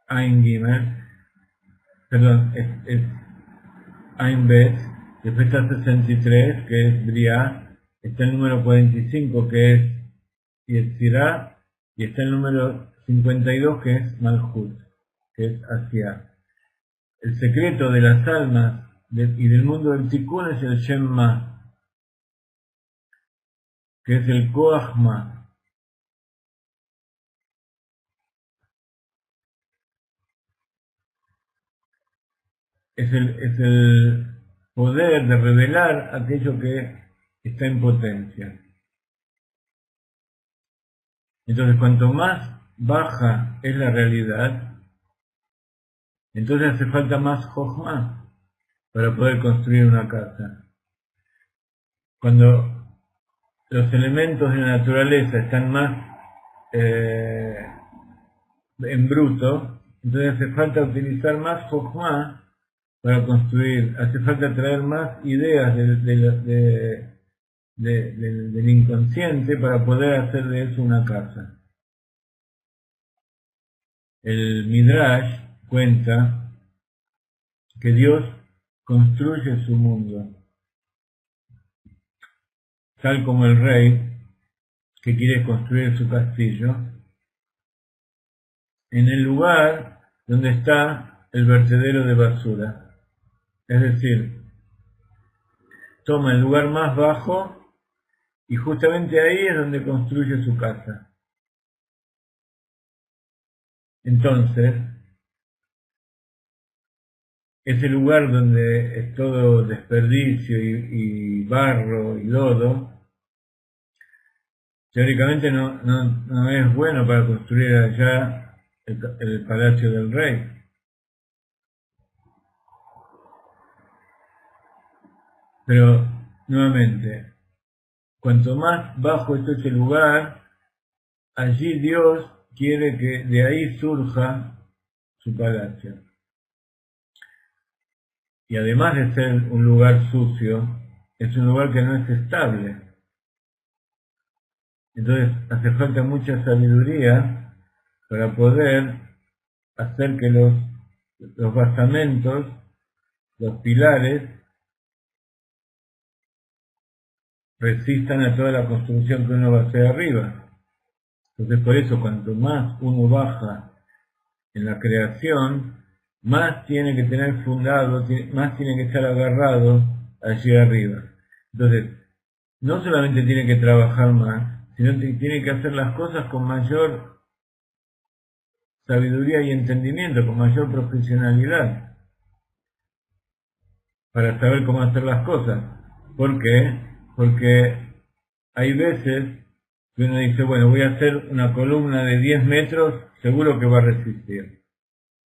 Ain Gimel, perdón, es Ain Bet. Después está 63, que es Briah. Está el número 45, que es Yetzirah. Y está el número 52, que es Malchut, que es Asiá. El secreto de las almas y del mundo del Tikkun es el Shem Ma, que es el Koach Ma. Es el poder de revelar aquello que está en potencia. Entonces, cuanto más baja es la realidad, entonces hace falta más Jochma para poder construir una casa. Cuando los elementos de la naturaleza están más en bruto, entonces hace falta utilizar más Jochma para construir, hace falta traer más ideas del inconsciente para poder hacer de eso una casa. El Midrash cuenta que Dios construye su mundo, tal como el rey que quiere construir su castillo, en el lugar donde está el vertedero de basura. Es decir, toma el lugar más bajo y justamente ahí es donde construye su casa. Entonces, ese lugar donde es todo desperdicio y barro y lodo, teóricamente no es bueno para construir allá el palacio del rey. Pero, nuevamente, cuanto más bajo esté ese lugar, allí Dios quiere que de ahí surja su palacio. Y además de ser un lugar sucio, es un lugar que no es estable. Entonces hace falta mucha sabiduría para poder hacer que los basamentos, los pilares, resistan a toda la construcción que uno va a hacer arriba. Entonces por eso cuanto más uno baja en la creación, más tiene que tener fundado, más tiene que estar agarrado allí arriba. Entonces, no solamente tiene que trabajar más, sino que tiene que hacer las cosas con mayor sabiduría y entendimiento, con mayor profesionalidad, para saber cómo hacer las cosas. ¿Por qué? Porque hay veces que uno dice, bueno, voy a hacer una columna de 10 metros, seguro que va a resistir.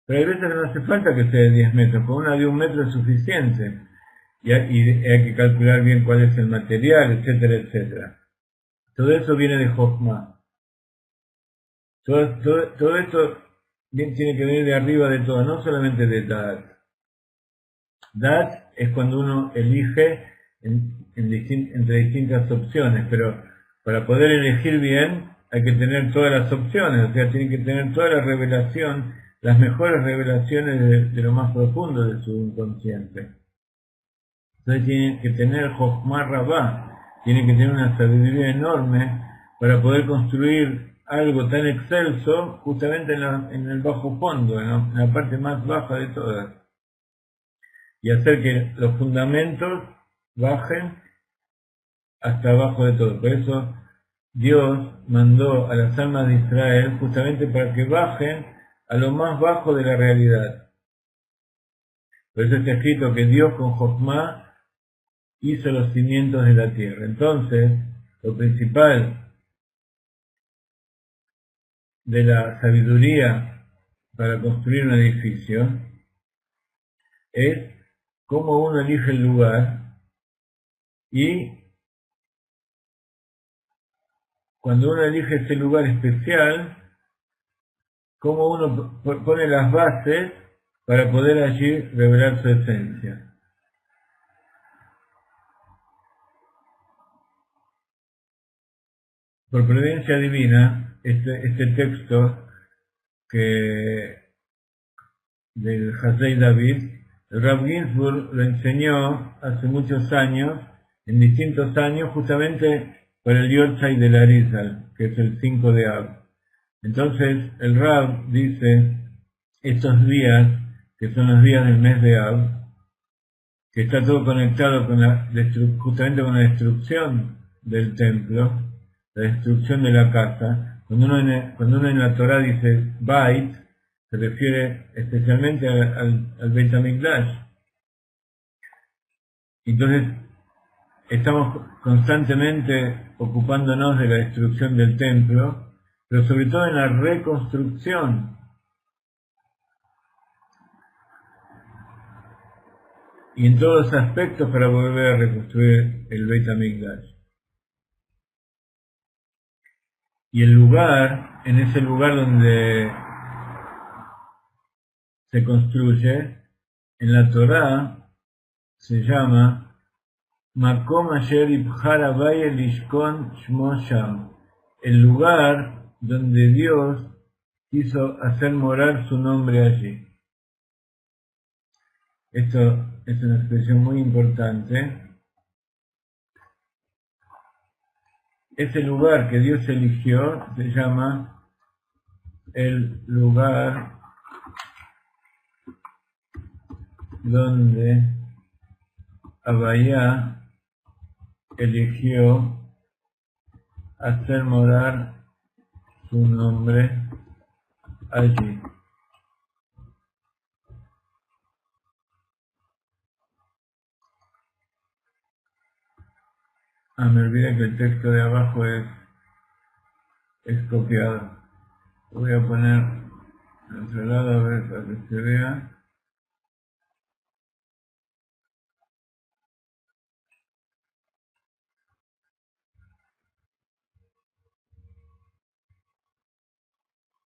Pero hay veces que no hace falta que sea de 10 metros, con una de 1 metro es suficiente. Y hay que calcular bien cuál es el material, etcétera, etcétera. Todo eso viene de Jochma. Todo esto tiene que venir de arriba de todo, no solamente de Dat. Dat es cuando uno elige entre distintas opciones, pero para poder elegir bien hay que tener todas las opciones, o sea, tiene que tener toda la revelación, las mejores revelaciones de lo más profundo de su inconsciente. Entonces tiene que tener Jochma Rabá, tiene que tener una sabiduría enorme para poder construir algo tan excelso justamente en el bajo fondo, en la parte más baja de todas. Y hacer que los fundamentos bajen hasta abajo de todo. Por eso Dios mandó a las almas de Israel justamente para que bajen a lo más bajo de la realidad. Por eso está escrito que Dios con Jochma hizo los cimientos de la tierra. Entonces, lo principal de la sabiduría para construir un edificio es cómo uno elige el lugar y cuando uno elige ese lugar especial, cómo uno pone las bases para poder allí revelar su esencia. Por providencia divina, este texto del Hasdei David, el Rav Ginsburg lo enseñó hace muchos años, en distintos años, justamente para el Yortzeit del Arizal, que es el 5 de Av. Entonces, el Rav dice, estos días, que son los días del mes de Av, que está todo conectado con justamente con la destrucción del templo, la destrucción de la casa. Cuando uno en la Torá dice Bait, se refiere especialmente al Beit HaMikdash. Entonces, estamos constantemente ocupándonos de la destrucción del templo, pero sobre todo en la reconstrucción. Y en todos los aspectos para volver a reconstruir el Beit HaMikdash. Y el lugar, en ese lugar donde se construye, en la Torá se llama Makom Asher Ibhar Havaya Lishkon Shmo Sham, el lugar donde Dios quiso hacer morar su nombre allí. Esto es una expresión muy importante. Ese lugar que Dios eligió se llama el lugar donde Havaya eligió hacer morar su nombre allí. Me olvidé que el texto de abajo es copiado. Lo voy a poner al otro lado a ver para que se vea.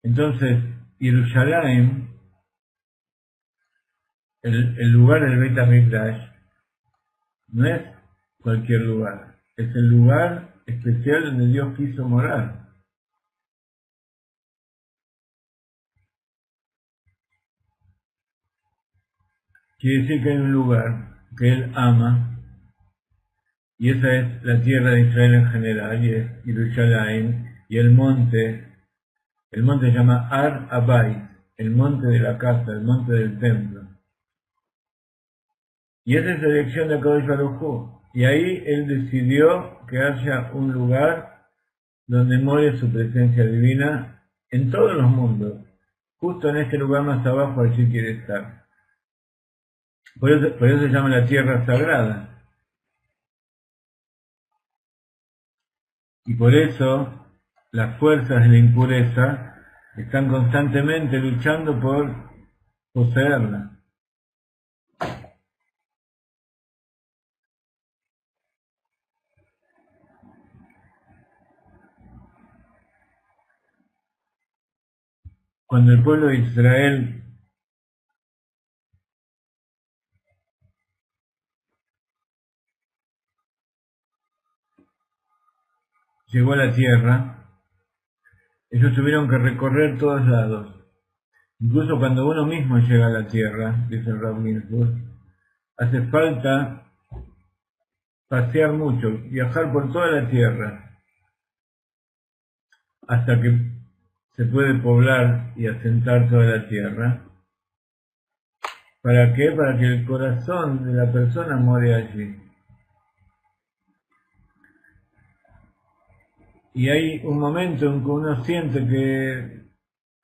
Entonces, Jerusalén, el lugar del Beit HaMikdash, no es cualquier lugar, es el lugar especial donde Dios quiso morar. Quiere decir que hay un lugar que Él ama, y esa es la tierra de Israel en general, y es Jerusalén, y el monte se llama Ar Habayit, el monte de la casa, el monte del templo. Y esa es la elección de Akadosh Baruj Hu. Y ahí Él decidió que haya un lugar donde more su presencia divina en todos los mundos. Justo en este lugar más abajo allí quiere estar. Por eso se llama la tierra sagrada. Y por eso las fuerzas de la impureza están constantemente luchando por poseerla. Cuando el pueblo de Israel llegó a la tierra, ellos tuvieron que recorrer todos lados. Incluso cuando uno mismo llega a la tierra, dice el Rav Ginsburg, hace falta pasear mucho, viajar por toda la tierra, hasta que se puede poblar y asentar toda la tierra. ¿Para qué? Para que el corazón de la persona more allí. Y hay un momento en que uno siente que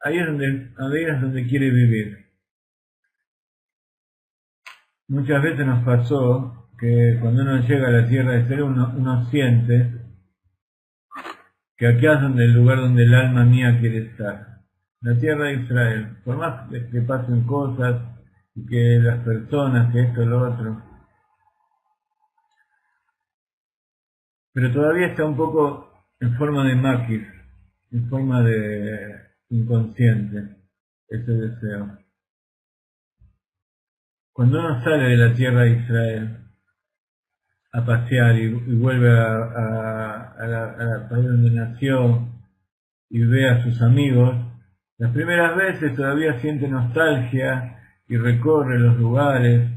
ahí es donde quiere vivir. Muchas veces nos pasó que cuando uno llega a la tierra de Israel uno siente que acá es el lugar donde el alma mía quiere estar. La tierra de Israel, por más que pasen cosas, y que las personas, que esto, lo otro, pero todavía está un poco en forma de maquis, en forma de inconsciente, ese deseo. Cuando uno sale de la tierra de Israel a pasear y vuelve a la país donde nació y ve a sus amigos, las primeras veces todavía siente nostalgia y recorre los lugares,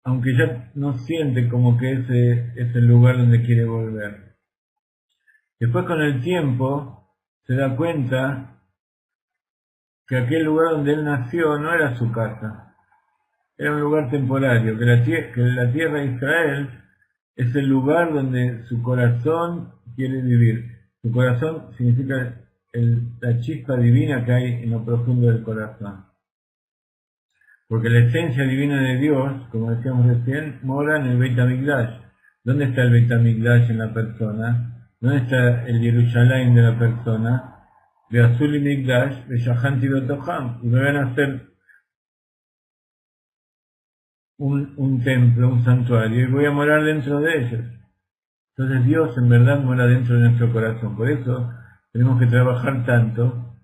aunque ya no siente como que ese es el lugar donde quiere volver. Después, con el tiempo, se da cuenta que aquel lugar donde él nació no era su casa, era un lugar temporario, que la tierra de Israel es el lugar donde su corazón quiere vivir. Su corazón significa la chispa divina que hay en lo profundo del corazón. Porque la esencia divina de Dios, como decíamos recién, mora en el Beit HaMikdash. ¿Dónde está el Beit HaMikdash en la persona? ¿Dónde está el Jerusalén de la persona? De Azul y Mikdash, de Shahanti Betoham. Y me van a hacer un templo, un santuario, y voy a morar dentro de ellos. Entonces Dios en verdad mora dentro de nuestro corazón. Por eso tenemos que trabajar tanto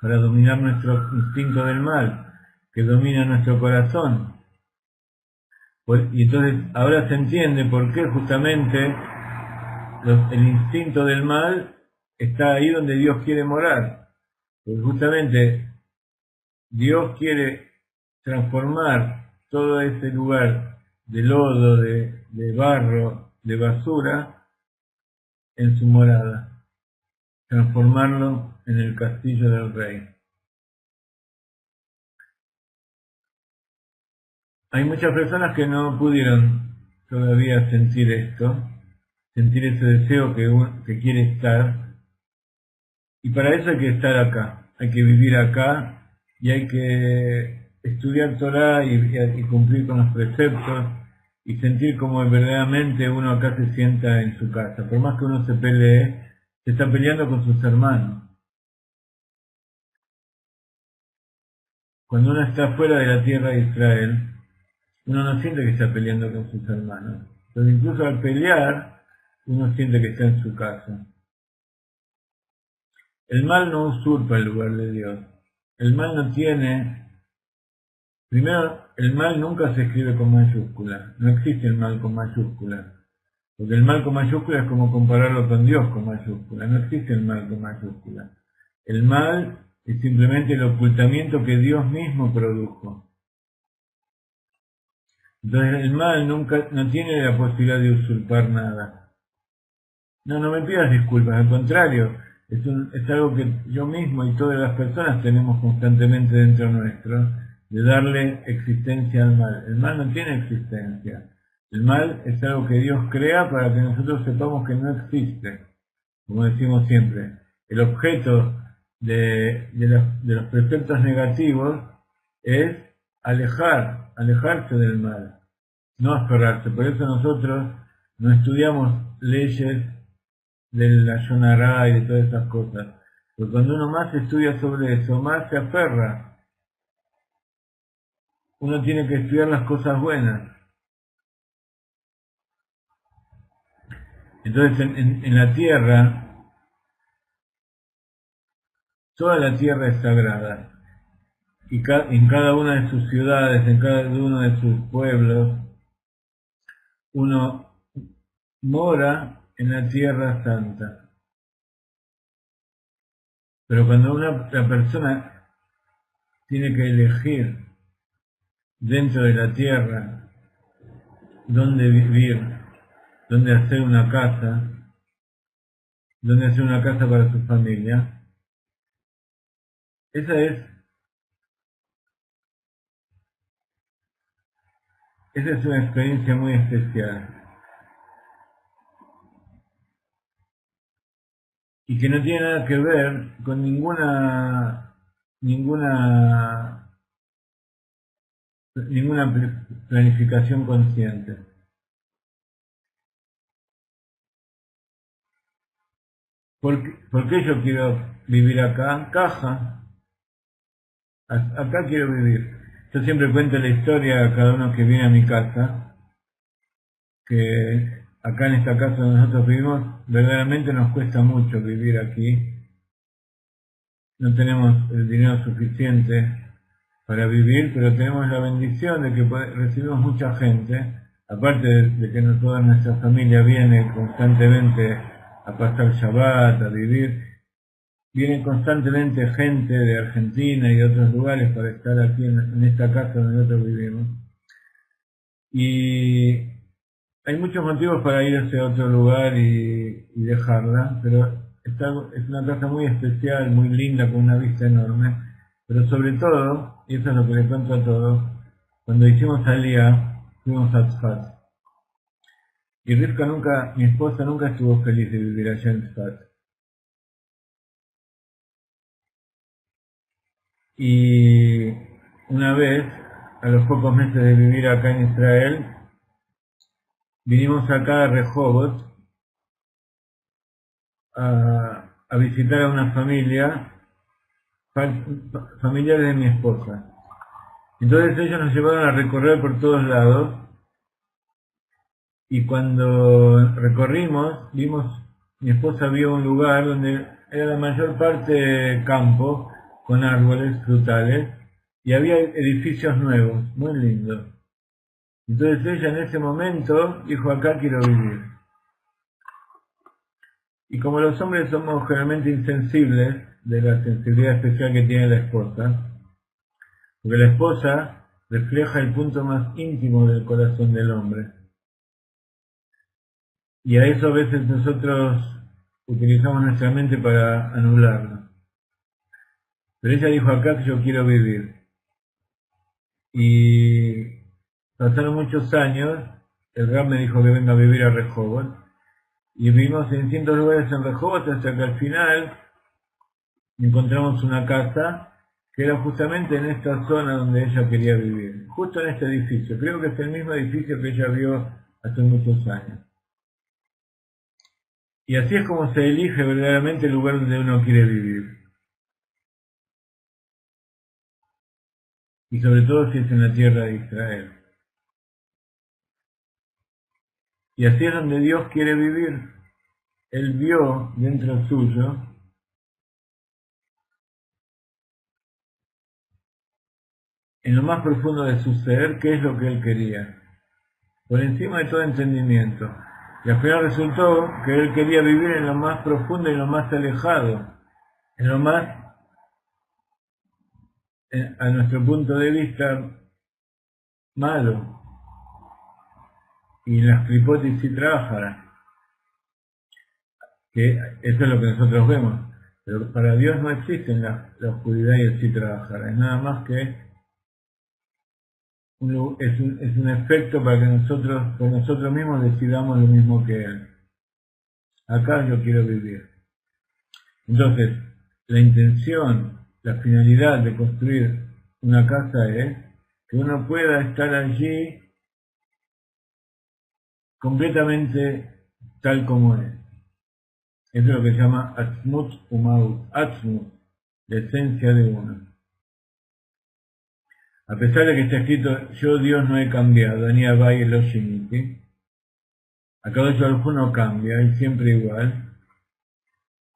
para dominar nuestro instinto del mal, que domina nuestro corazón. Y entonces ahora se entiende por qué justamente el instinto del mal está ahí donde Dios quiere morar. Porque justamente Dios quiere transformar todo ese lugar de lodo, de barro, de basura, en su morada. Transformarlo en el castillo del rey. Hay muchas personas que no pudieron todavía sentir esto, sentir ese deseo que quiere estar, y para eso hay que estar acá, hay que vivir acá, y hay que estudiar Torah y cumplir con los preceptos, y sentir como verdaderamente uno acá se sienta en su casa. Por más que uno se pelee, se está peleando con sus hermanos. Cuando uno está fuera de la tierra de Israel, uno no siente que está peleando con sus hermanos, pero incluso al pelear, uno siente que está en su casa. El mal no usurpa el lugar de Dios. El mal no tiene... Primero, el mal nunca se escribe con mayúscula. No existe el mal con mayúscula. Porque el mal con mayúscula es como compararlo con Dios con mayúscula. No existe el mal con mayúscula. El mal es simplemente el ocultamiento que Dios mismo produjo. Entonces el mal nunca no tiene la posibilidad de usurpar nada. No me pidas disculpas, al contrario, es algo que yo mismo y todas las personas tenemos constantemente dentro nuestro, de darle existencia al mal. El mal no tiene existencia. El mal es algo que Dios crea para que nosotros sepamos que no existe. Como decimos siempre, el objeto de los preceptos negativos es alejarse del mal, no aferrarse. Por eso nosotros no estudiamos leyes del Lashon Hara y de todas esas cosas. Porque cuando uno más estudia sobre eso, más se aferra. Uno tiene que estudiar las cosas buenas. Entonces en la tierra, toda la tierra es sagrada. Y en cada una de sus ciudades, en cada uno de sus pueblos, uno mora en la tierra santa. Pero cuando la persona tiene que elegir dentro de la tierra dónde vivir, dónde hacer una casa para su familia, esa es una experiencia muy especial. Y que no tiene nada que ver con ninguna planificación consciente. ¿Por qué yo quiero vivir acá? Caja. Acá quiero vivir. Yo siempre cuento la historia a cada uno que viene a mi casa, que acá en esta casa donde nosotros vivimos, verdaderamente nos cuesta mucho vivir aquí. No tenemos el dinero suficiente para vivir, pero tenemos la bendición de que recibimos mucha gente, aparte de que toda nuestra familia viene constantemente a pasar Shabbat, a vivir, viene constantemente gente de Argentina y de otros lugares para estar aquí en esta casa donde nosotros vivimos. Y hay muchos motivos para ir a ese otro lugar y dejarla, pero es una casa muy especial, muy linda, con una vista enorme, pero sobre todo, y eso es lo que le cuento a todos, cuando hicimos Aliyá, fuimos a Tzfat. Y Rivka mi esposa, nunca estuvo feliz de vivir allá en Tzfat. Y una vez, a los pocos meses de vivir acá en Israel, vinimos acá a Rehovot a visitar a una familia, familiares de mi esposa. Entonces ellos nos llevaron a recorrer por todos lados, y cuando recorrimos, mi esposa vio un lugar donde era la mayor parte campo, con árboles frutales, y había edificios nuevos, muy lindos. Entonces ella en ese momento dijo, acá quiero vivir. Y como los hombres somos generalmente insensibles de la sensibilidad especial que tiene la esposa, porque la esposa refleja el punto más íntimo del corazón del hombre. Y a eso a veces nosotros utilizamos nuestra mente para anularlo. Pero ella dijo, acá que yo quiero vivir. Y pasaron muchos años, el Rab me dijo que venga a vivir a Rehovot, y vivimos en distintos lugares en Rehovot hasta que al final encontramos una casa que era justamente en esta zona donde ella quería vivir, justo en este edificio. Creo que es el mismo edificio que ella vio hace muchos años. Y así es como se elige verdaderamente el lugar donde uno quiere vivir. Y sobre todo si es en la tierra de Israel. Y así es donde Dios quiere vivir. Él vio dentro suyo en lo más profundo de su ser qué es lo que Él quería, por encima de todo entendimiento. Y al final resultó que Él quería vivir en lo más profundo y en lo más alejado, en lo más, a nuestro punto de vista, malo. Y en las clipotis y trájara, que eso es lo que nosotros vemos. Pero para Dios no existe la oscuridad y el Sitra, es nada más que es un efecto para que nosotros, por nosotros mismos, decidamos lo mismo que Él. Acá yo quiero vivir. Entonces, la intención, la finalidad de construir una casa es que uno pueda estar allí completamente tal como es. Eso es lo que se llama Atzmut Umaut, Atzmut, la esencia de uno. A pesar de que está escrito, yo Dios no he cambiado, ni Abai lo Shiniti, Akadosh Baruj Hu no cambia, es siempre igual.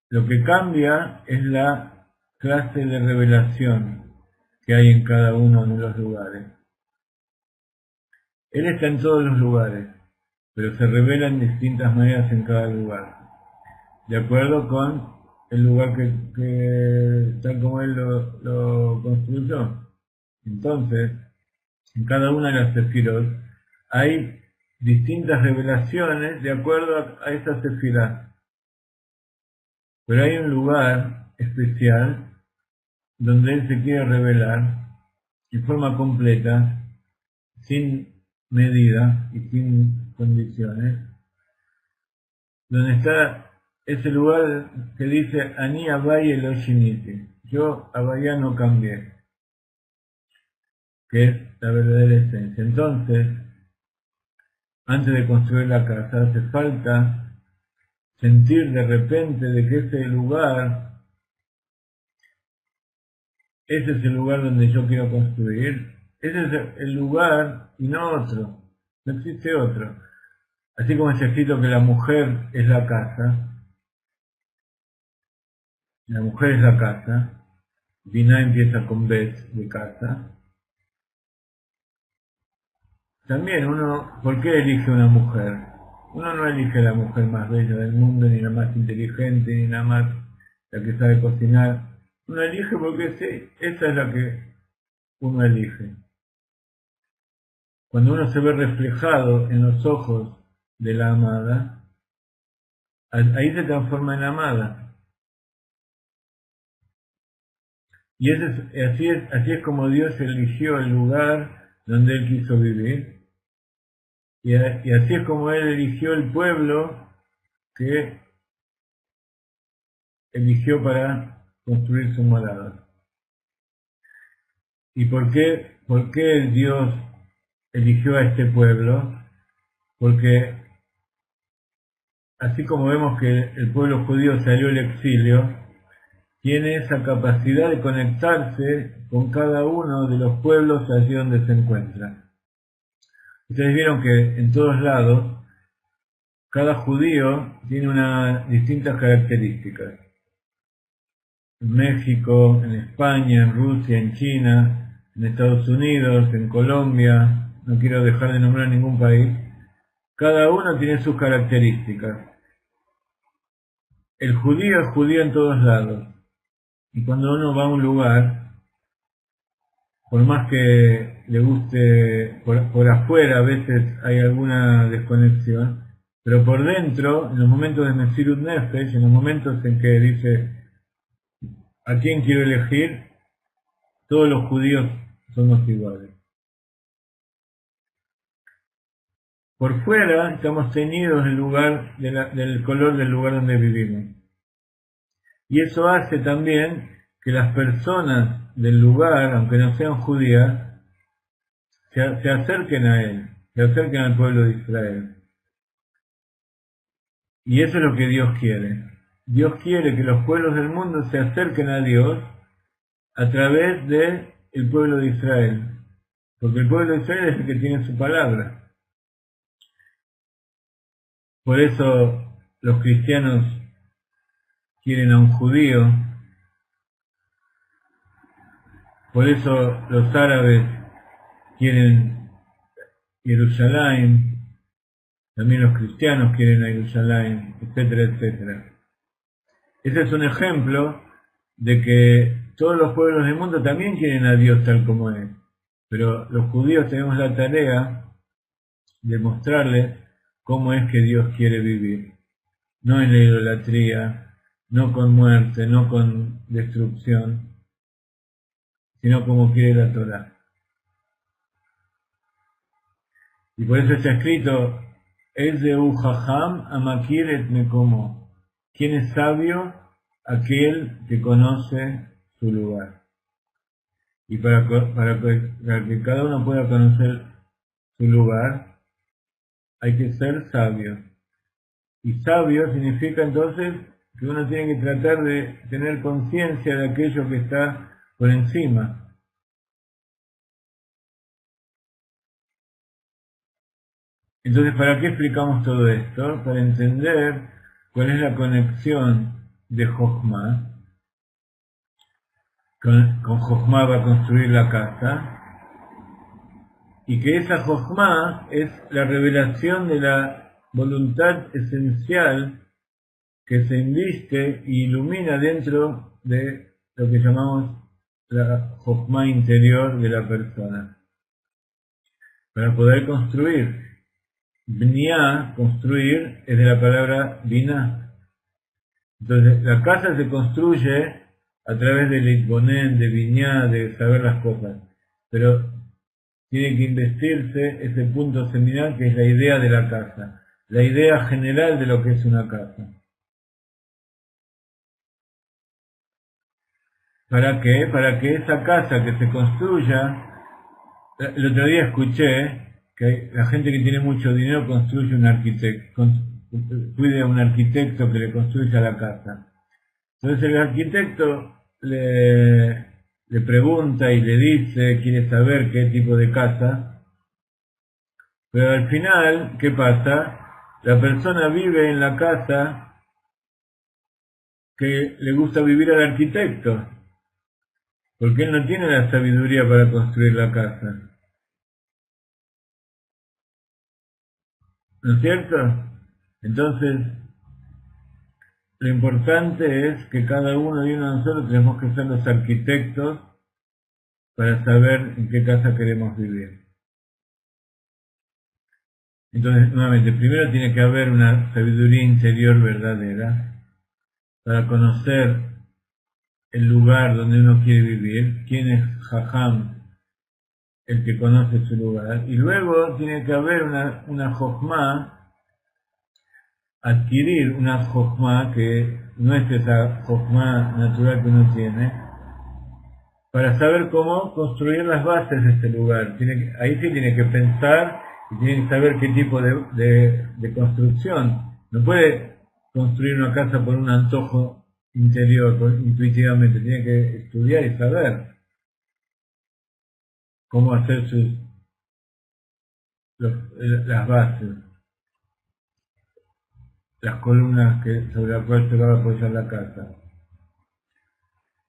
Lo que cambia es la clase de revelación que hay en cada uno de los lugares. Él está en todos los lugares, pero se revela en distintas maneras en cada lugar, de acuerdo con el lugar que tal como Él lo construyó. Entonces, en cada una de las sefirot hay distintas revelaciones de acuerdo a esa sefirá. Pero hay un lugar especial donde Él se quiere revelar en forma completa, sin medida y sin condiciones, donde está ese lugar que dice Ani Abai lo Shiniti, yo Abayá no cambié, que es la verdadera esencia. Entonces, antes de construir la casa hace falta sentir de repente de que ese es el lugar donde yo quiero construir. Ese es el lugar y no otro. No existe otro. Así como está escrito que la mujer es la casa. La mujer es la casa. Binah empieza con Bet de casa. También uno, ¿por qué elige una mujer? Uno no elige la mujer más bella del mundo, ni la más inteligente, ni la más la que sabe cocinar. Uno elige porque sí, esa es la que uno elige. Cuando uno se ve reflejado en los ojos de la amada, ahí se transforma en amada. Y así es como Dios eligió el lugar donde Él quiso vivir. Y así es como Él eligió el pueblo que eligió para construir su morada. ¿Y por qué Dios eligió a este pueblo? Porque así como vemos que el pueblo judío salió al exilio, tiene esa capacidad de conectarse con cada uno de los pueblos allí donde se encuentra. Ustedes vieron que en todos lados, cada judío tiene unas distintas características. En México, en España, en Rusia, en China, en Estados Unidos, en Colombia, no quiero dejar de nombrar ningún país, cada uno tiene sus características. El judío es judío en todos lados. Y cuando uno va a un lugar, por más que le guste por afuera, a veces hay alguna desconexión, pero por dentro, en los momentos de Mesirut Nefesh, en los momentos en que dice ¿a quién quiero elegir? Todos los judíos somos iguales. Por fuera estamos teñidos del color del lugar donde vivimos. Y eso hace también que las personas del lugar, aunque no sean judías, se acerquen a él, se acerquen al pueblo de Israel. Y eso es lo que Dios quiere. Dios quiere que los pueblos del mundo se acerquen a Dios a través del pueblo de Israel. Porque el pueblo de Israel es el que tiene su palabra. Por eso los cristianos quieren a un judío. Por eso los árabes quieren Jerusalén, también los cristianos quieren a Jerusalén, etcétera, etcétera. Ese es un ejemplo de que todos los pueblos del mundo también quieren a Dios tal como es. Pero los judíos tenemos la tarea de mostrarles cómo es que Dios quiere vivir. No en la idolatría, no con muerte, no con destrucción, sino como quiere la Torá. Y por eso está escrito, Ezeu Jajam Amakir et Mekomo. ¿Quién es sabio? Aquel que conoce su lugar. Y para que cada uno pueda conocer su lugar, hay que ser sabio. Y sabio significa entonces que uno tiene que tratar de tener conciencia de aquello que está por encima. Entonces, ¿para qué explicamos todo esto? Para entender cuál es la conexión de Jochma. Con Jochma va a construir la casa. Y que esa Jochma es la revelación de la voluntad esencial que se inviste e ilumina dentro de lo que llamamos la Jochma interior de la persona. Para poder construir. Bniá, construir, es de la palabra Binah. Entonces, la casa se construye a través del Itbonen, de Bniá, de saber las cosas. Pero tiene que investirse ese punto seminal que es la idea de la casa. La idea general de lo que es una casa. ¿Para qué? Para que esa casa que se construya. El otro día escuché que la gente que tiene mucho dinero construye un arquitecto, cuide a un arquitecto que le construya la casa. Entonces el arquitecto le pregunta y le dice, quiere saber qué tipo de casa, pero al final, ¿qué pasa? La persona vive en la casa que le gusta vivir al arquitecto, porque él no tiene la sabiduría para construir la casa. ¿No es cierto? Entonces, lo importante es que cada uno de nosotros tenemos que ser los arquitectos para saber en qué casa queremos vivir. Entonces, nuevamente, primero tiene que haber una sabiduría interior verdadera para conocer el lugar donde uno quiere vivir, quién es Jajam, el que conoce su lugar, y luego tiene que haber una Jochma, adquirir una Jochma que no es esa Jochma natural que uno tiene, para saber cómo construir las bases de este lugar. Ahí sí tiene que pensar y tiene que saber qué tipo de construcción. No puede construir una casa por un antojo interior, intuitivamente. Tiene que estudiar y saber cómo hacer las bases, las columnas sobre las cuales se va a apoyar la casa.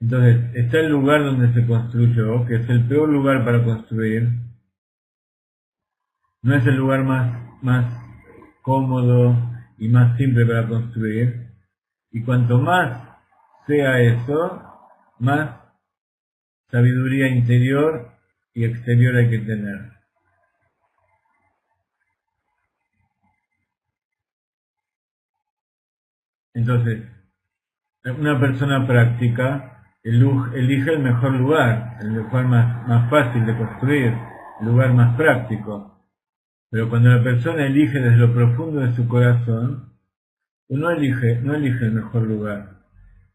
Entonces, está el lugar donde se construyó, que es el peor lugar para construir. No es el lugar más cómodo y más simple para construir. Y cuanto más sea eso, más sabiduría interior y exterior hay que tener. Entonces, una persona práctica elige el mejor lugar, el lugar más fácil de construir, el lugar más práctico. Pero cuando la persona elige desde lo profundo de su corazón, no elige el mejor lugar.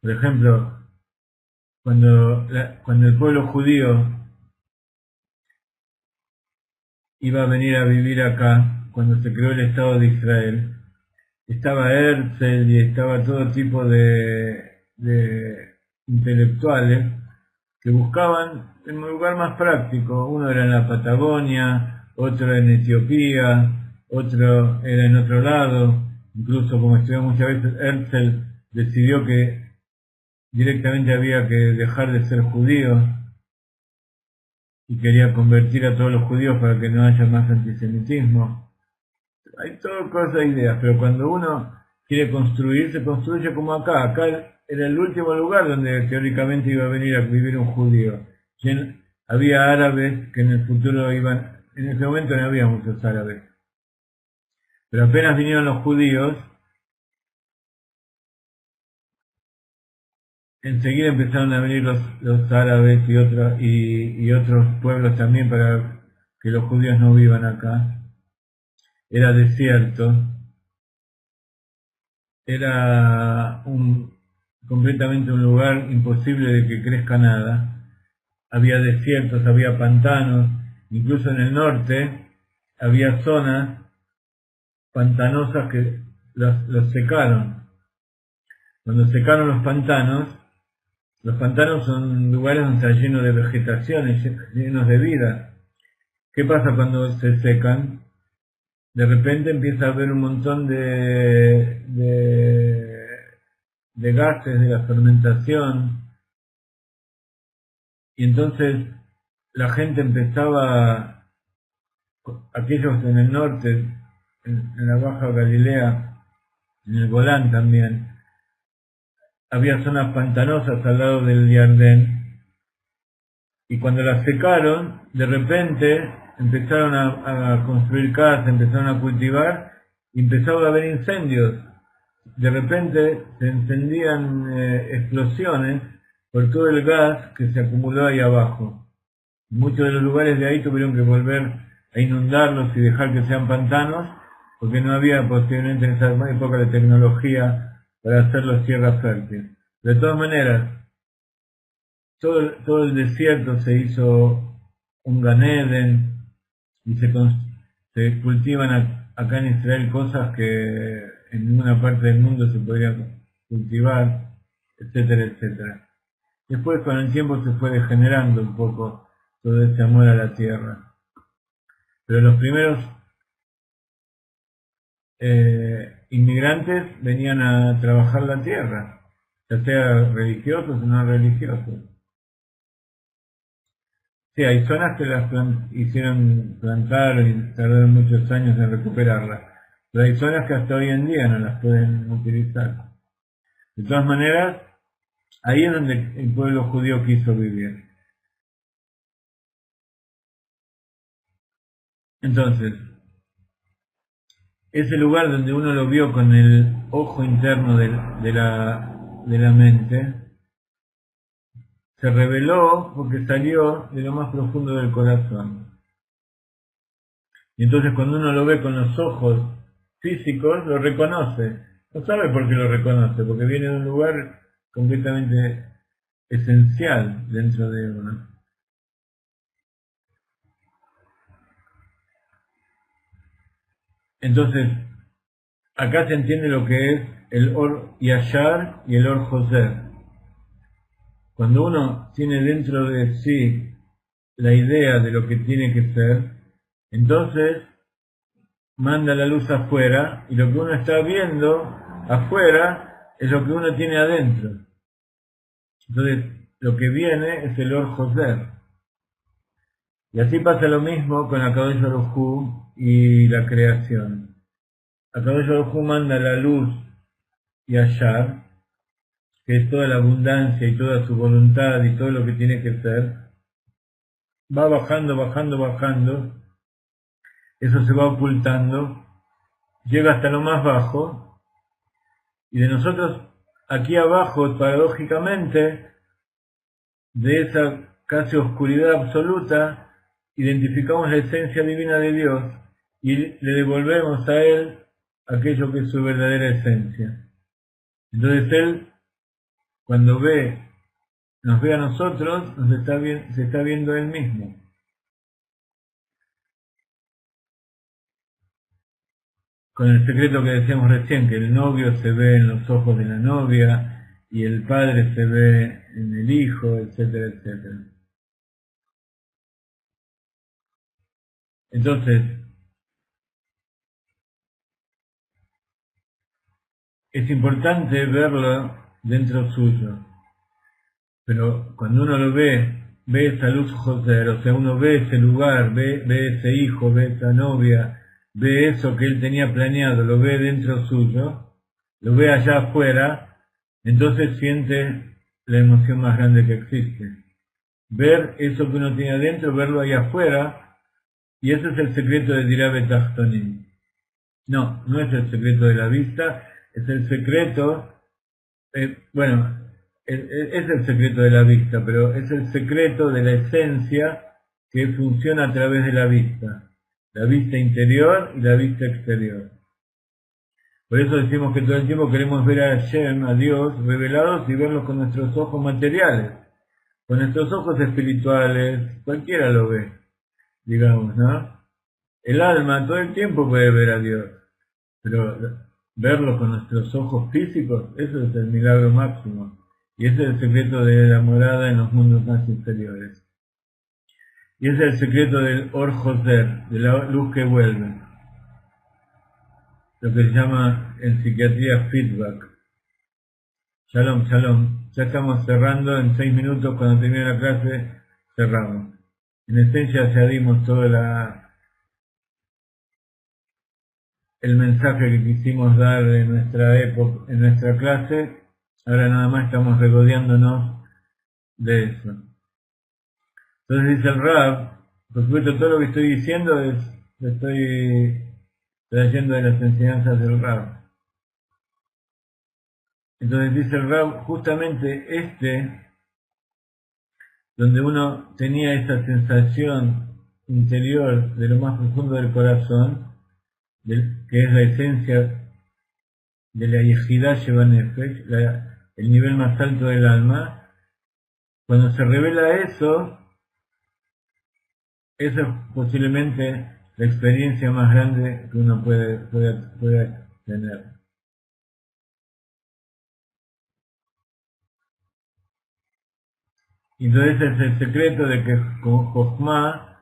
Por ejemplo, cuando el pueblo judío iba a venir a vivir acá, cuando se creó el Estado de Israel, estaba Herzl y estaba todo tipo de intelectuales que buscaban el lugar más práctico. Uno era en la Patagonia, otro en Etiopía, otro era en otro lado. Incluso, como estudió muchas veces, Herzl decidió que directamente había que dejar de ser judío y quería convertir a todos los judíos para que no haya más antisemitismo. Hay todo cosas de ideas, pero cuando uno quiere construir, se construye como acá. Acá era el último lugar donde teóricamente iba a venir a vivir un judío. Había árabes que en el futuro iban, en ese momento no había muchos árabes. Pero apenas vinieron los judíos, enseguida empezaron a venir los árabes y otros pueblos también para que los judíos no vivan acá. Era desierto, era completamente un lugar imposible de que crezca nada. Había desiertos, había pantanos, incluso en el norte había zonas pantanosas que los secaron. Cuando secaron los pantanos son lugares donde está lleno de vegetación, llenos de vida. ¿Qué pasa cuando se secan? De repente empieza a haber un montón de gases de la fermentación, y entonces la gente empezaba, aquellos en el norte, en la Baja Galilea, en el Golán también, había zonas pantanosas al lado del Jardín, y cuando las secaron, de repente empezaron a construir casas, empezaron a cultivar, y empezaron a haber incendios. De repente se encendían explosiones por todo el gas que se acumuló ahí abajo. Muchos de los lugares de ahí tuvieron que volver a inundarlos y dejar que sean pantanos, porque no había posiblemente en esa época la tecnología para hacerlos tierra fértil. De todas maneras, todo el desierto se hizo un Gan Eden, y se cultivan acá en Israel cosas que en ninguna parte del mundo se podría cultivar, etcétera, etcétera. Después con el tiempo se fue degenerando un poco todo ese amor a la tierra. Pero los primeros inmigrantes venían a trabajar la tierra, ya sea religiosos o no religiosos. Sí, hay zonas que las hicieron plantar y tardaron muchos años en recuperarlas, pero hay zonas que hasta hoy en día no las pueden utilizar. De todas maneras, ahí es donde el pueblo judío quiso vivir. Entonces, ese lugar donde uno lo vio con el ojo interno de la mente, se reveló porque salió de lo más profundo del corazón. Y entonces cuando uno lo ve con los ojos físicos, lo reconoce. No sabe por qué lo reconoce, porque viene de un lugar completamente esencial dentro de uno. Entonces, acá se entiende lo que es el Or Yashar y el Or Joser. Cuando uno tiene dentro de sí la idea de lo que tiene que ser, entonces manda la luz afuera y lo que uno está viendo afuera es lo que uno tiene adentro. Entonces, lo que viene es el Or Joser. Y así pasa lo mismo con Akadosh Baruj Hu y la creación. Akadosh Baruj Hu manda la luz Yashar, que es toda la abundancia y toda su voluntad y todo lo que tiene que ser, va bajando, bajando, bajando, eso se va ocultando, llega hasta lo más bajo, y de nosotros aquí abajo, paradójicamente, de esa casi oscuridad absoluta, identificamos la esencia divina de Dios y le devolvemos a Él aquello que es su verdadera esencia. Entonces Él, cuando nos ve a nosotros, se está viendo Él mismo. Con el secreto que decíamos recién, que el novio se ve en los ojos de la novia y el padre se ve en el hijo, etcétera, etcétera. Entonces, es importante verlo dentro suyo, pero cuando uno lo ve esa luz Joser, o sea, uno ve ese lugar, ve ese hijo, ve esa novia, ve eso que él tenía planeado, lo ve dentro suyo, lo ve allá afuera, entonces siente la emoción más grande que existe. Ver eso que uno tiene adentro, verlo ahí afuera, y ese es el secreto de Dirabe Tachtonim. No, no es el secreto de la vista, es el secreto, es el secreto de la vista, pero es el secreto de la esencia que funciona a través de la vista interior y la vista exterior. Por eso decimos que todo el tiempo queremos ver a Hashem, a Dios, revelados y verlos con nuestros ojos materiales. Con nuestros ojos espirituales, cualquiera lo ve, digamos, ¿no? El alma todo el tiempo puede ver a Dios, pero verlo con nuestros ojos físicos, eso es el milagro máximo. Y ese es el secreto de la morada en los mundos más inferiores. Y ese es el secreto del Or Joser, de la luz que vuelve. Lo que se llama en psiquiatría feedback. Shalom, shalom. Ya estamos cerrando, en 6 minutos, cuando termine la clase, cerramos. En esencia ya dimos todo el mensaje que quisimos dar en nuestra época, en nuestra clase. Ahora nada más estamos regodeándonos de eso. Entonces dice el Rab, por supuesto todo lo que estoy diciendo lo estoy trayendo de las enseñanzas del Rab. Entonces dice el Rab, justamente donde uno tenía esa sensación interior de lo más profundo del corazón, que es la esencia de la Yejidá Shevanefesh, el nivel más alto del alma, cuando se revela eso, esa es posiblemente la experiencia más grande que uno puede tener. Entonces es el secreto de que Jochma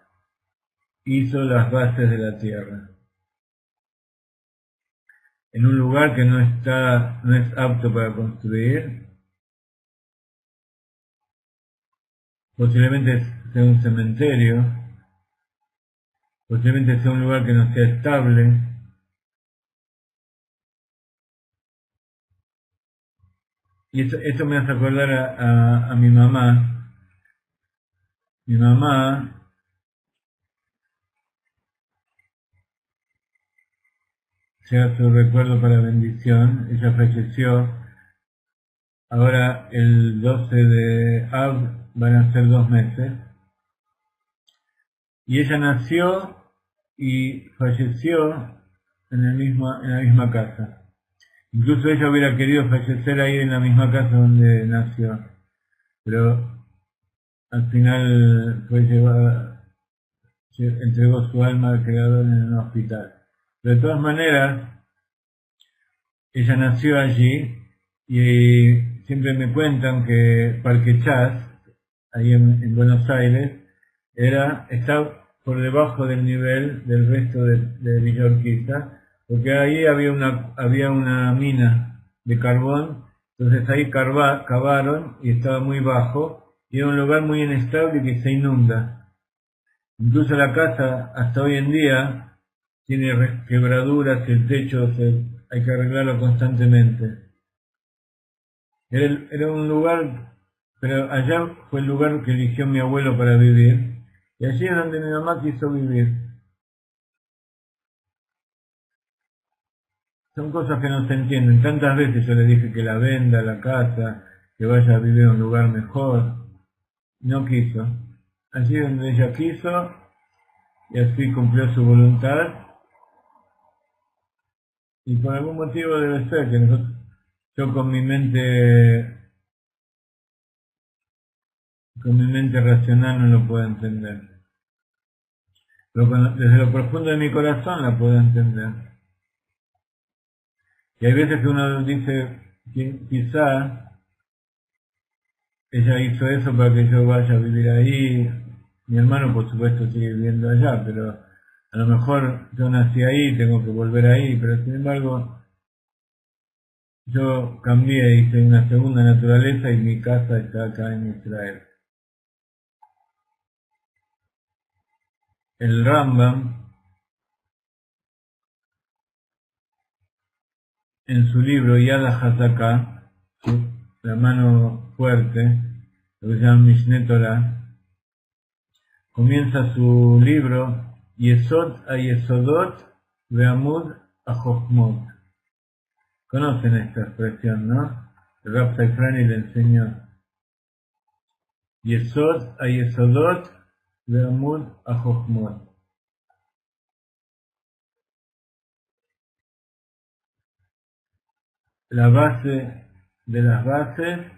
hizo las bases de la tierra. En un lugar que no es apto para construir, posiblemente sea un cementerio, posiblemente sea un lugar que no sea estable. Y eso me hace acordar a mi mamá. Mi mamá, sea su recuerdo para bendición, ella falleció. Ahora el 12 de Av van a ser 2 meses. Y ella nació y falleció en la misma casa. Incluso ella hubiera querido fallecer ahí en la misma casa donde nació. Pero al final fue llevada, entregó su alma al Creador en un hospital. Pero de todas maneras, ella nació allí y siempre me cuentan que Parque Chas, ahí en Buenos Aires, está por debajo del nivel del resto de Villa Urquiza, porque ahí había una mina de carbón, entonces ahí cavaron y estaba muy bajo, y era un lugar muy inestable que se inunda. Incluso la casa, hasta hoy en día, tiene quebraduras, el techo hay que arreglarlo constantemente. Era un lugar, pero allá fue el lugar que eligió mi abuelo para vivir, y allí es donde mi mamá quiso vivir. Son cosas que no se entienden. Tantas veces yo le dije que la venda la casa, que vaya a vivir a un lugar mejor. No quiso. Allí es donde ella quiso, y así cumplió su voluntad. Y por algún motivo debe ser que yo con mi mente racional no lo puedo entender. Pero desde lo profundo de mi corazón la puedo entender. Y hay veces que uno dice, quizá ella hizo eso para que yo vaya a vivir ahí. Mi hermano por supuesto sigue viviendo allá, pero a lo mejor yo nací ahí, tengo que volver ahí, pero sin embargo yo cambié, hice una segunda naturaleza y mi casa está acá en Israel. El Rambam, en su libro Yad HaZaká, la mano fuerte, lo que se llama Mishneh Torah, comienza su libro Yesod HaYesodot Ve'amud HaChochmot. Conocen esta expresión, ¿no? El Rab Safrani le enseñó Yesod HaYesodot Ve'amud HaChochmot. La base de las bases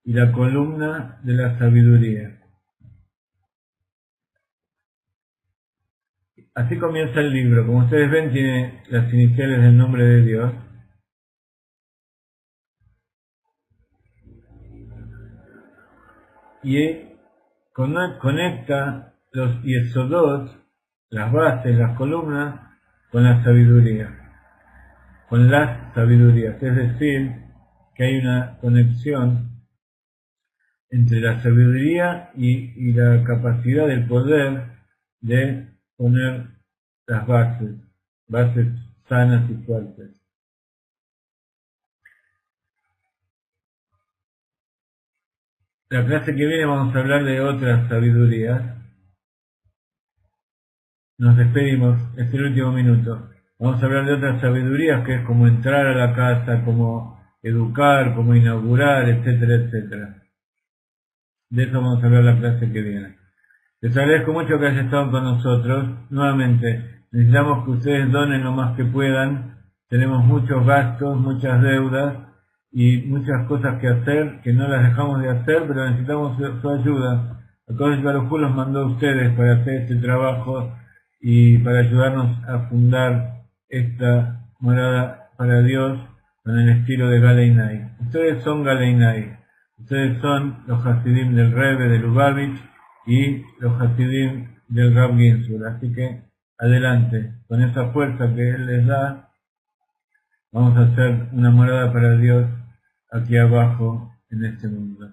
y la columna de la sabiduría. Así comienza el libro. Como ustedes ven, tiene las iniciales del nombre de Dios. Y conecta los yesodot, las bases, las columnas, con la sabiduría. Con las sabidurías. Es decir, que hay una conexión entre la sabiduría y la capacidad del poder de poner las bases sanas y fuertes. La clase que viene vamos a hablar de otras sabidurías. Nos despedimos, es el último minuto. Vamos a hablar de otras sabidurías, que es como entrar a la casa, como educar, como inaugurar, etcétera, etcétera. De eso vamos a hablar la clase que viene. Les agradezco mucho que hayan estado con nosotros. Nuevamente, necesitamos que ustedes donen lo más que puedan. Tenemos muchos gastos, muchas deudas y muchas cosas que hacer, que no las dejamos de hacer, pero necesitamos su ayuda. Entonces Baruj Hu los mandó a ustedes para hacer este trabajo y para ayudarnos a fundar esta morada para Dios con el estilo de Galeinai. Ustedes son Galeinai. Ustedes son los Hasidim del Rebbe de Lubavitch y los Hasidim del Rav Ginsburg. Así que adelante, con esa fuerza que Él les da, vamos a hacer una morada para Dios aquí abajo en este mundo.